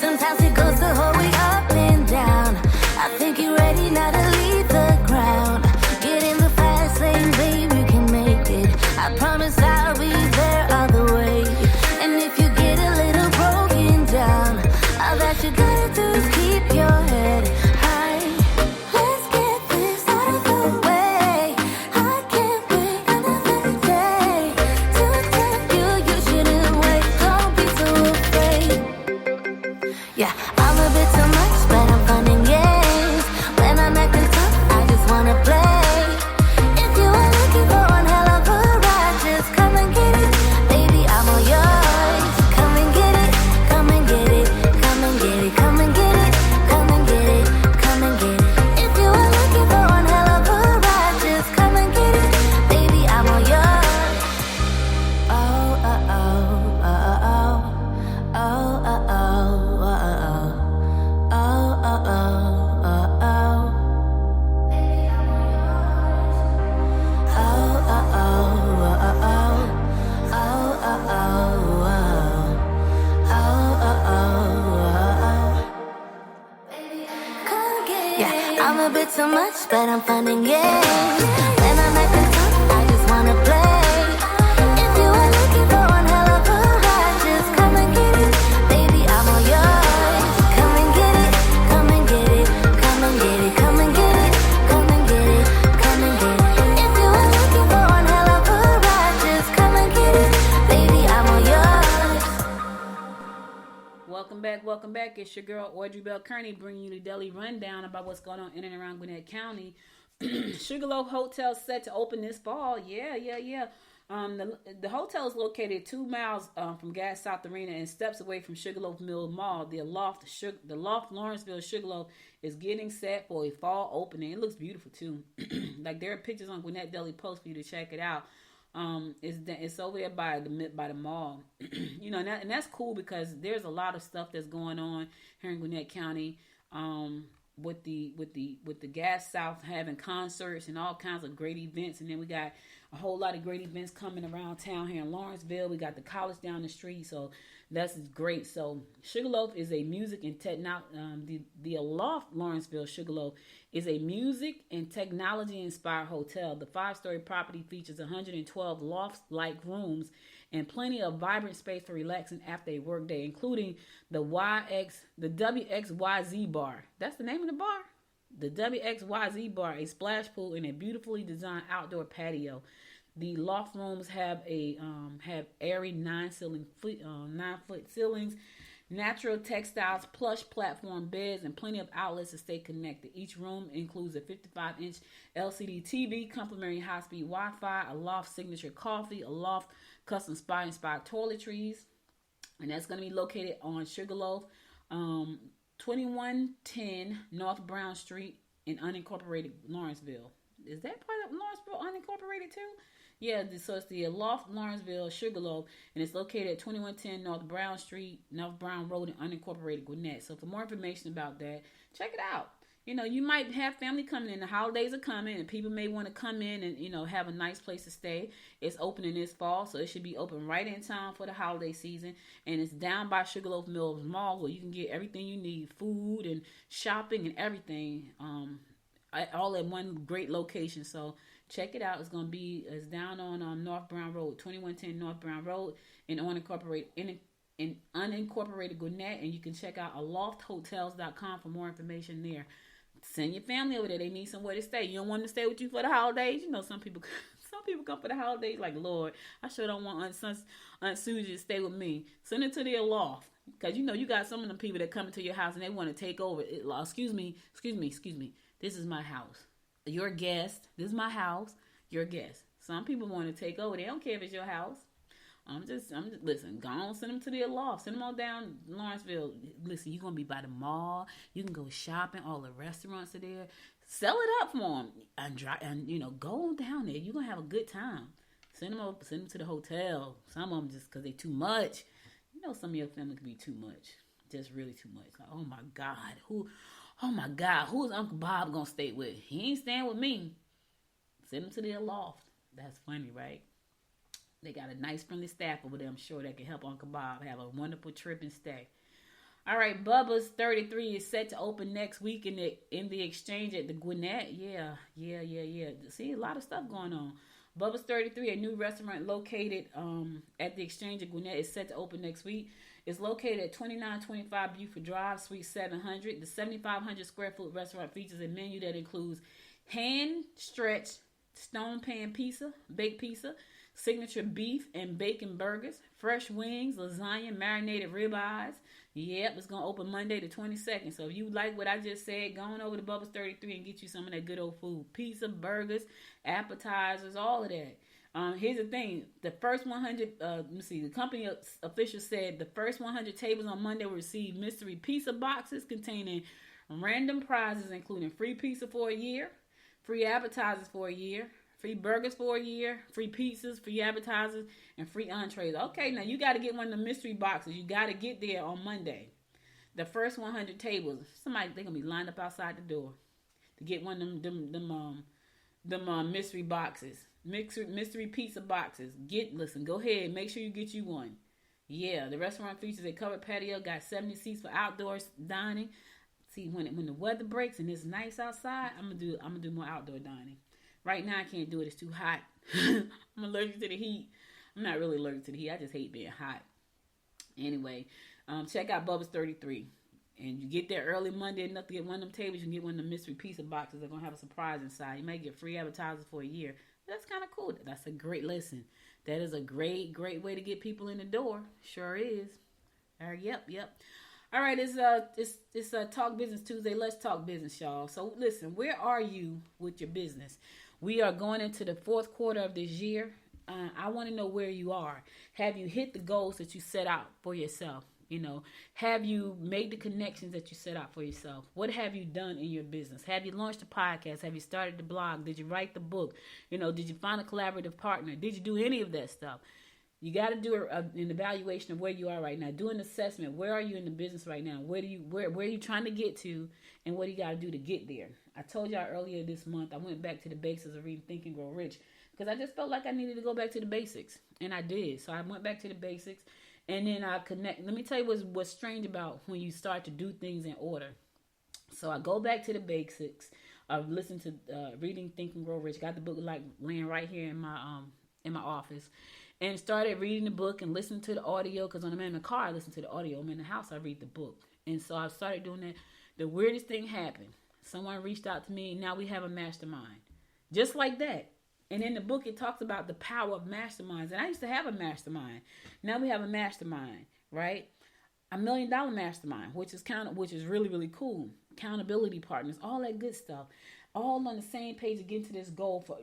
Sometimes it goes the whole way up and down. I think you're ready now to leave the ground. Get in the fast lane, babe, you can make it. I promise I'll be there all the way. And if you get a little broken down, all that you gotta do is keep your head high. Let's get this out of the way. I can't wait another day to tell you you shouldn't wait. Don't be so afraid. Yeah, I'm a bit too much, but I'm fun and games. When I'm acting tough, I just wanna play. If you are looking for one hell of a ride, just come and get it. Baby, I'm all yours. Come and get it, come and get it, come and get it, come and get it, come and get it, come and get it. If you are looking for one hell of a ride, just come and get it. Baby, I'm all yours. Oh, oh, oh, oh, oh, oh, oh, oh, oh. I'm a bit too much, but I'm fun and games. When I'm acting tough, I just wanna play. If you are looking for one hell of a ride, just come and get it. Baby, I'm all yours. Come and get it, come and get it, come and get it, come and get it, come and get it, come and get it. If you are looking for one hell of a ride, just come and get it. Baby, I'm all yours. Welcome back. It's your girl, Audrey Bell Kearney, bringing you the daily rundown about what's going on in and around Gwinnett County. Sugarloaf Hotel set to open this fall. Yeah. The hotel is located 2 miles from Gas South Arena and steps away from Sugarloaf Mills Mall. The Aloft Lawrenceville Sugarloaf is getting set for a fall opening. It looks beautiful too. Like there are pictures on Gwinnett Daily Post for you to check it out. It's over there by the mall, and that's cool because there's a lot of stuff that's going on here in Gwinnett County, with the Gas South having concerts and all kinds of great events, and then we got a whole lot of great events coming around town here in Lawrenceville. We got the college down the street, so that's great. So Sugarloaf is a music and the Aloft Lawrenceville Sugarloaf is a music and technology inspired hotel. The 5-story property features 112 loft-like rooms and plenty of vibrant space for relaxing after a workday, including the WXYZ bar. That's the name of the bar? The WXYZ bar, a splash pool, and a beautifully designed outdoor patio. The loft rooms have airy 9-foot ceilings, natural textiles, plush platform beds, and plenty of outlets to stay connected. Each room includes a 55-inch LCD TV, complimentary high-speed Wi-Fi, a loft signature coffee, a loft custom spa-inspired toiletries, and that's going to be located on Sugarloaf, 2110 North Brown Street in unincorporated Lawrenceville. Is that part of Lawrenceville unincorporated too? Yeah, so it's the Aloft Lawrenceville, Sugarloaf, and it's located at 2110 North Brown Street, North Brown Road in unincorporated Gwinnett. So for more information about that, check it out. You know, you might have family coming in. The holidays are coming, and people may want to come in and, you know, have a nice place to stay. It's opening this fall, so it should be open right in time for the holiday season. And it's down by Sugarloaf Mills Mall, where you can get everything you need, food and shopping and everything, all at one great location. So check it out. It's down on North Brown Road, 2110 North Brown Road in unincorporated Gwinnett. And you can check out alofthotels.com for more information there. Send your family over there. They need somewhere to stay. You don't want them to stay with you for the holidays. You know, some people come for the holidays like, Lord, I sure don't want Aunt Susie to stay with me. Send it to the loft. Because, you know, you got some of them people that come into your house and they want to take over. Excuse me. This is my house. Your guest. This is my house. Your guest. Some people want to take over. They don't care if it's your house. Listen, go on, send them to the Aloft. Send them all down Lawrenceville. Listen, you're going to be by the mall. You can go shopping. All the restaurants are there. Sell it up for them. And you know, go on down there. You're going to have a good time. Send them to the hotel. Some of them just because they too much. You know, some of your family can be too much. Just really too much. Like, oh my God. Who's Uncle Bob going to stay with? He ain't staying with me. Send them to the Aloft. That's funny, right? They got a nice, friendly staff over there, I'm sure, that can help Uncle Bob have a wonderful trip and stay. All right, Bubba's 33 is set to open next week in the exchange at the Gwinnett. Yeah. See, a lot of stuff going on. Bubba's 33, a new restaurant located at the exchange at Gwinnett, is set to open next week. It's located at 2925 Buford Drive, Suite 700. The 7,500 square foot restaurant features a menu that includes hand-stretched stone pan pizza, baked pizza, signature beef and bacon burgers, fresh wings, lasagna, marinated ribeyes. Yep, it's going to open Monday the 22nd. So if you like what I just said, go on over to Bubba's 33 and get you some of that good old food. Pizza, burgers, appetizers, all of that. Here's the thing. The first 100, the company officials said the first 100 tables on Monday will receive mystery pizza boxes containing random prizes, including free pizza for a year, free appetizers for a year, free burgers for a year, free pizzas, free appetizers, and free entrees. Okay, now you got to get one of the mystery boxes. You got to get there on Monday. The first 100 tables, they're going to be lined up outside the door to get one of them mystery boxes. Mystery pizza boxes. Go ahead, make sure you get you one. Yeah, the restaurant features a covered patio, got 70 seats for outdoors dining. See, when the weather breaks and it's nice outside, I'm gonna do more outdoor dining. Right now, I can't do it. It's too hot. I'm allergic to the heat. I'm not really allergic to the heat. I just hate being hot. Anyway, check out Bubba's 33. And you get there early Monday enough to get one of them tables. You can get one of the mystery pizza boxes. They're going to have a surprise inside. You may get free appetizers for a year. That's kind of cool. That's a great lesson. That is a great, great way to get people in the door. Sure is. Yep. All right, it's Talk Business Tuesday. Let's talk business, y'all. So listen, where are you with your business? We are going into the fourth quarter of this year. I want to know where you are. Have you hit the goals that you set out for yourself? You know, have you made the connections that you set out for yourself? What have you done in your business? Have you launched a podcast? Have you started the blog? Did you write the book? You know, did you find a collaborative partner? Did you do any of that stuff? You got to do an evaluation of where you are right now. Do an assessment. Where are you in the business right now? Where are you trying to get to, and what do you got to do to get there? I told y'all earlier this month I went back to the basics of reading Think and Grow Rich because I just felt like I needed to go back to the basics, and I did. So I went back to the basics, and then I connect. Let me tell you what's strange about when you start to do things in order. So I go back to the basics. I've listened to reading Think and Grow Rich. Got the book like laying right here in my office. And started reading the book and listening to the audio. Because when I'm in the car, I listen to the audio. I'm in the house, I read the book. And so I started doing that. The weirdest thing happened. Someone reached out to me. Now we have a mastermind. Just like that. And in the book, it talks about the power of masterminds. And I used to have a mastermind. Now we have a mastermind, right? $1 million mastermind, which is really, really cool. Accountability partners, all that good stuff. All on the same page to get to this goal for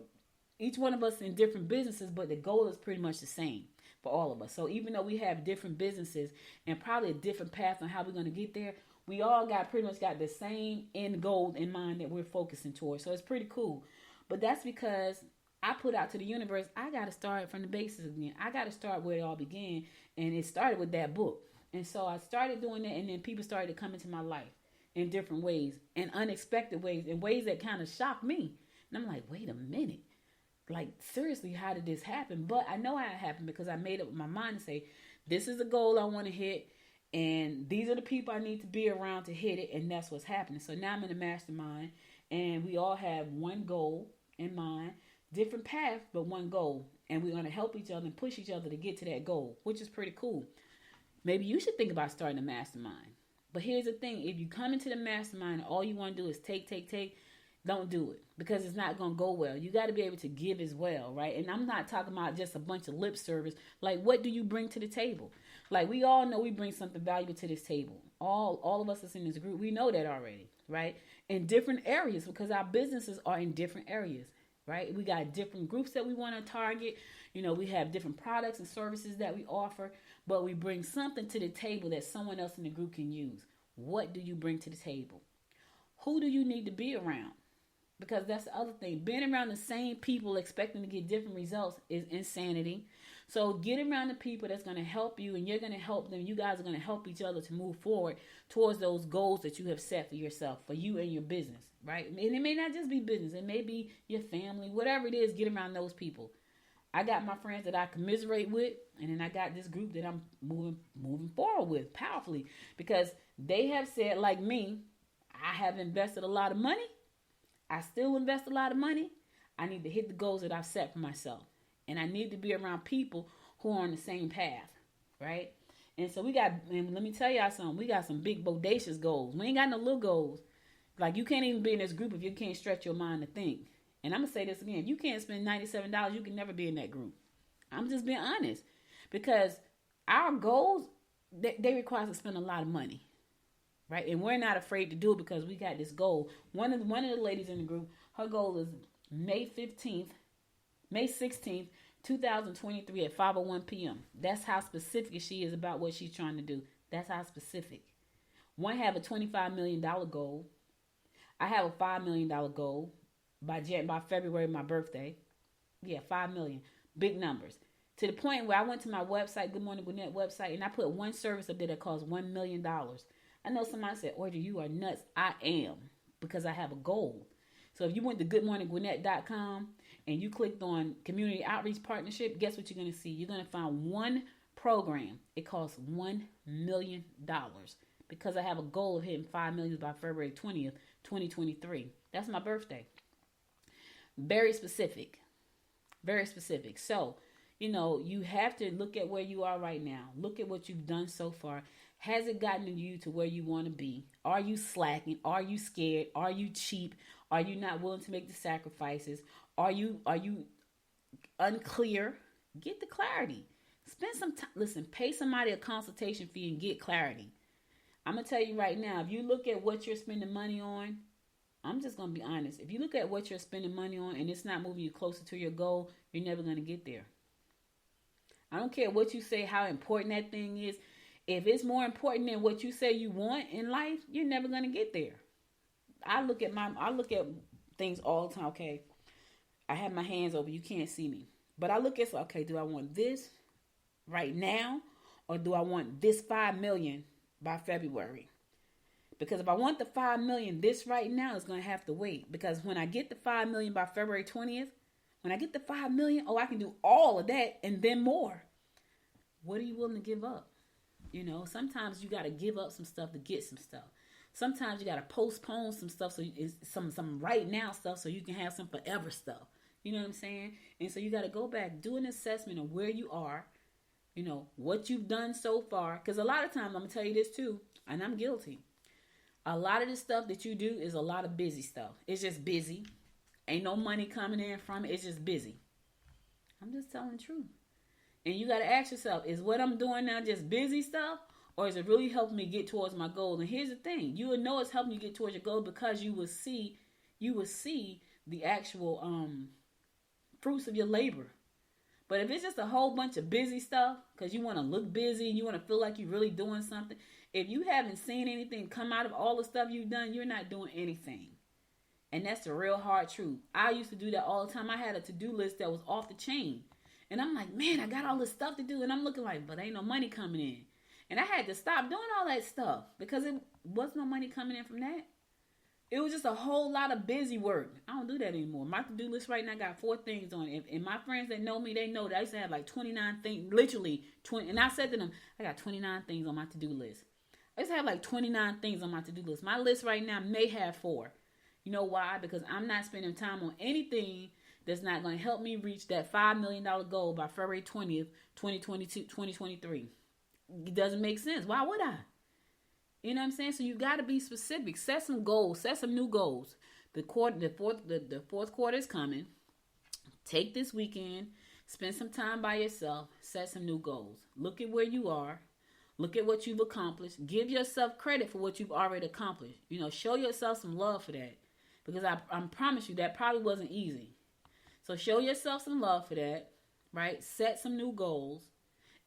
each one of us in different businesses, but the goal is pretty much the same for all of us. So even though we have different businesses and probably a different path on how we're going to get there, we all pretty much got the same end goal in mind that we're focusing towards. So it's pretty cool. But that's because I put out to the universe, I got to start from the basics again. I got to start where it all began. And it started with that book. And so I started doing that, and then people started to come into my life in different ways, in unexpected ways, in ways that kind of shocked me. And I'm like, wait a minute. Like, seriously, how did this happen? But I know how it happened because I made up my mind to say, this is the goal I want to hit, and these are the people I need to be around to hit it, and that's what's happening. So now I'm in a mastermind, and we all have one goal in mind, different path, but one goal. And we're going to help each other and push each other to get to that goal, which is pretty cool. Maybe you should think about starting a mastermind. But here's the thing. If you come into the mastermind and all you want to do is take, don't do it. Because it's not going to go well. You got to be able to give as well, right? And I'm not talking about just a bunch of lip service. Like, what do you bring to the table? Like, we all know we bring something valuable to this table. All of us that's in this group, we know that already, right? In different areas, because our businesses are in different areas, right? We got different groups that we want to target. You know, we have different products and services that we offer, but we bring something to the table that someone else in the group can use. What do you bring to the table? Who do you need to be around? Because that's the other thing. Being around the same people expecting to get different results is insanity. So get around the people that's going to help you, and you're going to help them. You guys are going to help each other to move forward towards those goals that you have set for yourself, for you and your business, right? And it may not just be business. It may be your family, whatever it is, get around those people. I got my friends that I commiserate with, and then I got this group that I'm moving forward with powerfully, because they have said, like me, I have invested a lot of money. I still invest a lot of money. I need to hit the goals that I've set for myself. And I need to be around people who are on the same path, right? And so and let me tell y'all something, we got some big bodacious goals. We ain't got no little goals. Like, you can't even be in this group if you can't stretch your mind to think. And I'm going to say this again. If you can't spend $97, you can never be in that group. I'm just being honest. Because our goals, they require us to spend a lot of money. Right? And we're not afraid to do it because we got this goal. One of the ladies in the group, her goal is May 16th, 2023 at 5:01 p.m. That's how specific she is about what she's trying to do. That's how specific. One have a $25 million goal. I have a $5 million goal by February, my birthday. Yeah, 5 million. Big numbers. To the point where I went to my website, Good Morning Gwinnett website, and I put one service up there that costs $1 million. I know somebody said, Audrey, you are nuts. I am, because I have a goal. So if you went to goodmorninggwinnett.com and you clicked on Community Outreach Partnership, guess what you're going to see? You're going to find one program. It costs $1 million, because I have a goal of hitting 5 million by February 20th, 2023. That's my birthday. Very specific. Very specific. So, you know, you have to look at where you are right now. Look at what you've done so far. Has it gotten you to where you want to be? Are you slacking? Are you scared? Are you cheap? Are you not willing to make the sacrifices? Are you unclear? Get the clarity. Spend some time. Listen, pay somebody a consultation fee and get clarity. I'm going to tell you right now, if you look at what you're spending money on, I'm just going to be honest. If you look at what you're spending money on and it's not moving you closer to your goal, you're never going to get there. I don't care what you say, how important that thing is. If it's more important than what you say you want in life, you're never going to get there. I look at things all the time. Okay, I have my hands over. You can't see me. But I look at, okay, do I want this right now? Or do I want this 5 million by February? Because if I want the 5 million, this right now is going to have to wait. Because when I get the 5 million by February 20th, when I get the 5 million, I can do all of that and then more. What are you willing to give up? You know, sometimes you got to give up some stuff to get some stuff. Sometimes you got to postpone some stuff, so it's some right now stuff, so you can have some forever stuff. You know what I'm saying? And so you got to go back, do an assessment of where you are, you know, what you've done so far. Because a lot of times, I'm going to tell you this too, and I'm guilty. A lot of the stuff that you do is a lot of busy stuff. It's just busy. Ain't no money coming in from it. It's just busy. I'm just telling the truth. And you got to ask yourself, is what I'm doing now just busy stuff? Or is it really helping me get towards my goals? And here's the thing. You will know it's helping you get towards your goal because you will see the actual fruits of your labor. But if it's just a whole bunch of busy stuff, because you want to look busy and you want to feel like you're really doing something, if you haven't seen anything come out of all the stuff you've done, you're not doing anything. And that's the real hard truth. I used to do that all the time. I had a to-do list that was off the chain. And I'm like, man, I got all this stuff to do. And I'm looking like, but ain't no money coming in. And I had to stop doing all that stuff because it was no money coming in from that. It was just a whole lot of busy work. I don't do that anymore. My to-do list right now got 4 things on it. And my friends that know me, they know that I used to have like 29 things, literally 20. And I said to them, I got 29 things on my to-do list. I used to have like 29 things on my to-do list. My list right now may have 4. You know why? Because I'm not spending time on anything that's not going to help me reach that $5 million goal by February 20th, 2023. It doesn't make sense. Why would I? You know what I'm saying? So you got to be specific. Set some goals. Set some new goals. The fourth quarter is coming. Take this weekend. Spend some time by yourself. Set some new goals. Look at where you are. Look at what you've accomplished. Give yourself credit for what you've already accomplished. You know, show yourself some love for that. Because I promise you that probably wasn't easy. So show yourself some love for that, right? Set some new goals.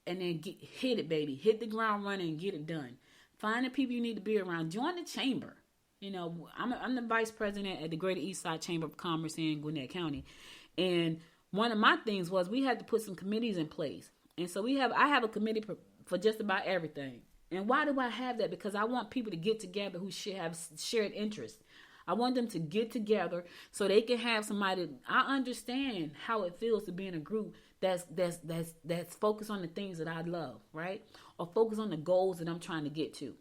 And then hit it, baby. Hit the ground running and get it done. Find the people you need to be around. Join the chamber. You know, I'm the vice president at the Greater Eastside Chamber of Commerce in Gwinnett County. And one of my things was we had to put some committees in place. And so I have a committee for just about everything. And why do I have that? Because I want people to get together who should have shared interests. I want them to get together so they can have somebody. I understand how it feels to be in a group that's focused on the things that I love, right? Or focus on the goals that I'm trying to get to.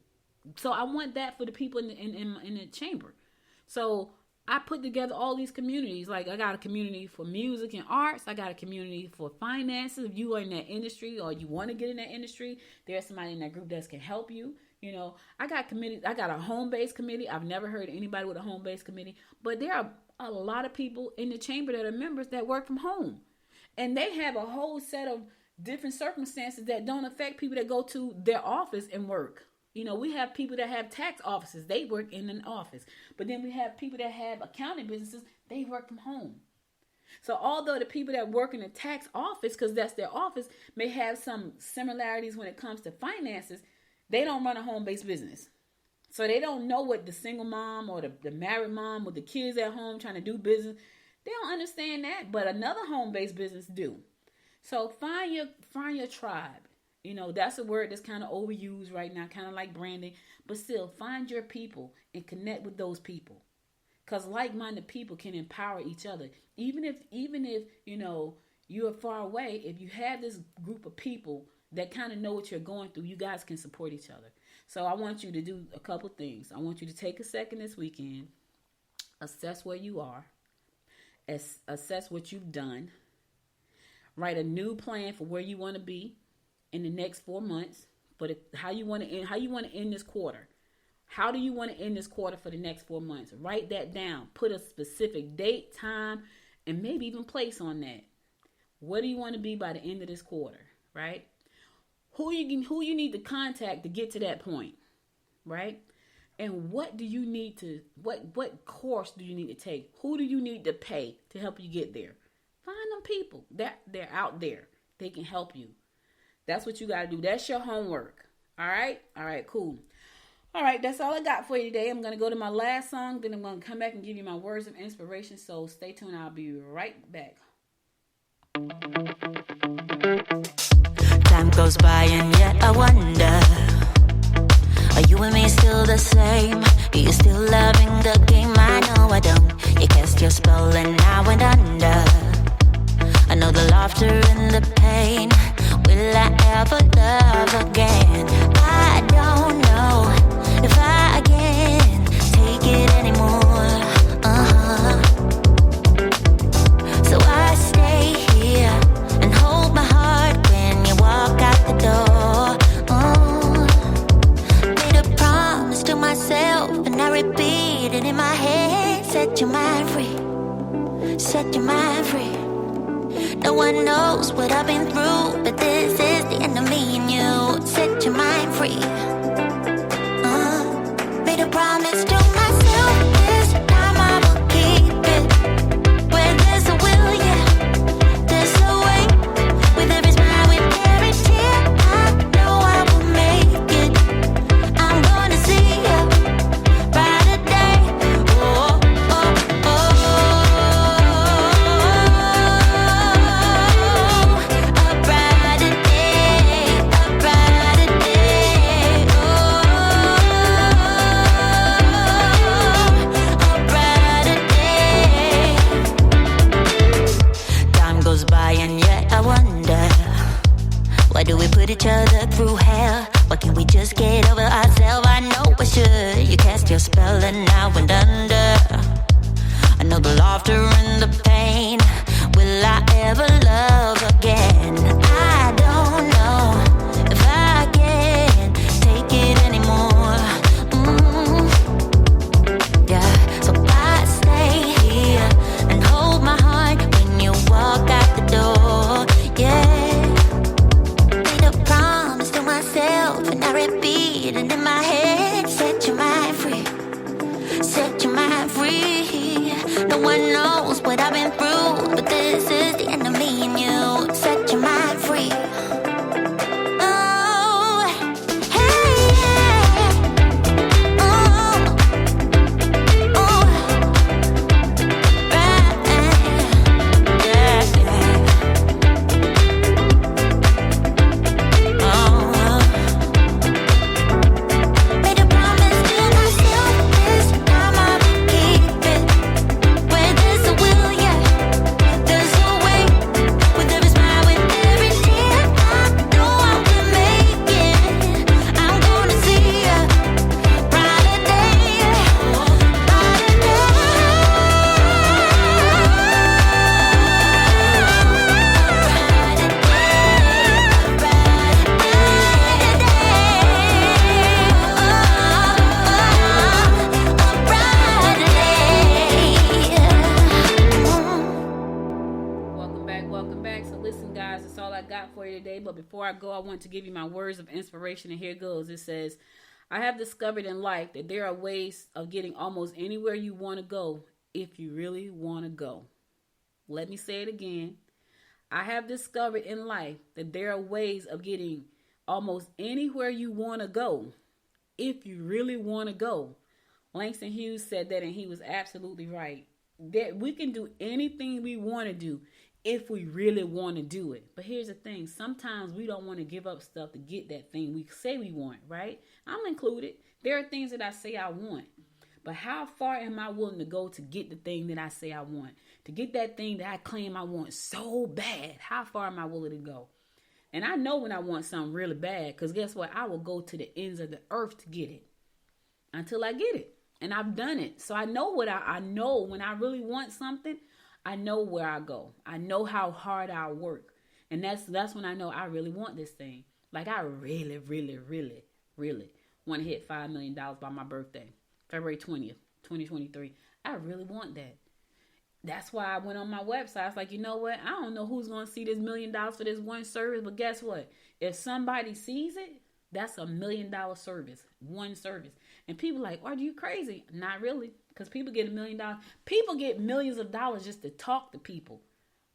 So I want that for the people in the chamber. So I put together all these communities. Like I got a community for music and arts. I got a community for finances. If you are in that industry or you want to get in that industry, there's somebody in that group that can help you. You know, I got committees. I got a home-based committee. I've never heard of anybody with a home-based committee. But there are a lot of people in the chamber that are members that work from home. And they have a whole set of different circumstances that don't affect people that go to their office and work. You know, we have people that have tax offices. They work in an office. But then we have people that have accounting businesses. They work from home. So although the people that work in the tax office, because that's their office, may have some similarities when it comes to finances, they don't run a home-based business. So they don't know what the single mom or the married mom with the kids at home trying to do business. They don't understand that, but another home-based business do. So find your tribe. You know, that's a word that's kind of overused right now, kind of like branding. But still, find your people and connect with those people. Because like-minded people can empower each other. Even if, you know, you're far away, if you have this group of people that kind of know what you're going through, you guys can support each other. So I want you to do a couple things. I want you to take a second this weekend, assess where you are, assess what you've done, write a new plan for where you want to be in the next 4 months, but how you want to end this quarter. How do you want to end this quarter for the next 4 months? Write that down. Put a specific date, time, and maybe even place on that. What do you want to be by the end of this quarter, right? Who you need to contact to get to that point, right? And what do you need to, what course do you need to take? Who do you need to pay to help you get there? Find them people that they're out there. They can help you. That's what you got to do. That's your homework. All right? All right, cool. All right, that's all I got for you today. I'm going to go to my last song. Then I'm going to come back and give you my words of inspiration. So stay tuned. I'll be right back. Time goes by and yet I wonder, are you and me still the same? Are you still loving the game? I know I don't. You cast your spell and I went under. I know the laughter and the pain. Will I ever love again? I don't know if I can take it anymore. So I stay here and hold my heart when you walk out the door. Made a promise to myself and set your mind free. Set your mind free. No one knows what I've been through, but this is the end of me and you. Set your mind free. Made a promise to myself, this time I will keep it. Where there's a will, yeah, there's a way. With every smile, with every tear, I know I will make it. I'm gonna see a brighter day. Oh, oh, oh, oh. A brighter day, a brighter day. Oh, a brighter day. Time goes by and yet I wonder, why do we put each other through hell? Why can't we just get over ourselves? I know I should. You cast your spell and I went under. I know the laughter and the pain. Will I ever love again? I don't know if I can take it anymore. Yeah, so I stay here and hold my heart when you walk out the door. Yeah, made a promise to myself and I repeat it in my head. Set your mind free. Set your mind free. No one knows what I've been through, but this is the end of me and you. Set your mind free. Oh, hey, yeah. Oh, oh, right, yeah, yeah. Oh. Made a promise to myself, this time I will keep it. Where there's a will, yeah, there's a way. With every smile, with every tear, I know I will make it. I'm gonna see a brighter day, brighter day. Welcome back. So listen, guys, that's all I got for you today. But before I go, I want to give you my words of inspiration, and here it goes. It says, I have discovered in life that there are ways of getting almost anywhere you want to go if you really want to go. Let me say it again. I have discovered in life that there are ways of getting almost anywhere you want to go if you really want to go. Langston Hughes said that, and he was absolutely right. That we can do anything we want to do if we really want to do it. But here's the thing. Sometimes we don't want to give up stuff to get that thing we say we want, right? I'm included. There are things that I say I want. But how far am I willing to go to get the thing that I say I want? To get that thing that I claim I want so bad. How far am I willing to go? And I know when I want something really bad, because guess what? I will go to the ends of the earth to get it until I get it. And I've done it. So I know what I know when I really want something. I know where I go. I know how hard I work. And that's when I know I really want this thing. Like I really, really, really, really want to hit $5 million by my birthday, February 20th, 2023. I really want that. That's why I went on my website. I was like, you know what? I don't know who's going to see this $1 million for this one service. But guess what? If somebody sees it, that's $1 million service. One service. And people like, are you crazy? Not really. Because people get $1 million. People get millions of dollars just to talk to people.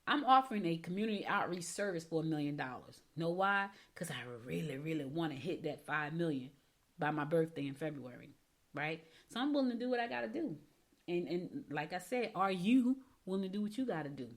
I'm offering a community outreach service for $1 million. Know why? Because I really, really want to hit that $5 million by my birthday in February. Right? So I'm willing to do what I got to do. And like I said, are you willing to do what you got to do?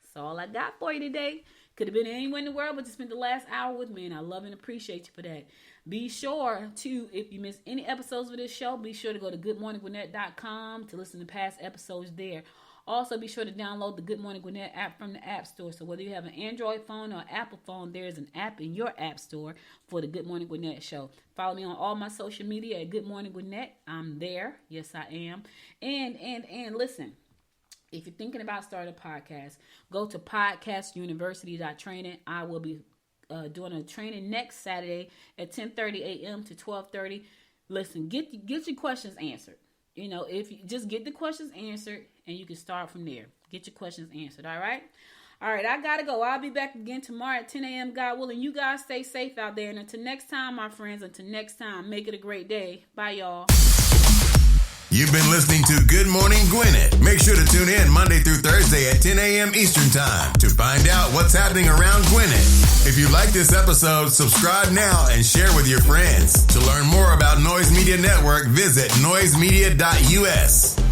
That's all I got for you today. Could have been anywhere in the world, but you spent the last hour with me, and I love and appreciate you for that. Be sure to, if you missed any episodes of this show, be sure to go to goodmorninggwinnett.com to listen to past episodes there. Also, be sure to download the Good Morning Gwinnett app from the App Store. So whether you have an Android phone or Apple phone, there is an app in your App Store for the Good Morning Gwinnett show. Follow me on all my social media at Good Morning Gwinnett. I'm there. Yes, I am. And listen. If you're thinking about starting a podcast, go to podcastuniversity.training. I will be doing a training next Saturday at 10:30 a.m. to 12:30. Listen, get your questions answered. if you just get the questions answered and you can start from there. Get your questions answered. All right. All right. I got to go. I'll be back again tomorrow at 10 a.m. God willing. You guys stay safe out there. And until next time, my friends, make it a great day. Bye, y'all. You've been listening to Good Morning Gwinnett. Make sure to tune in Monday through Thursday at 10 a.m. Eastern Time to find out what's happening around Gwinnett. If you like this episode, subscribe now and share with your friends. To learn more about Noise Media Network, visit noisemedia.us.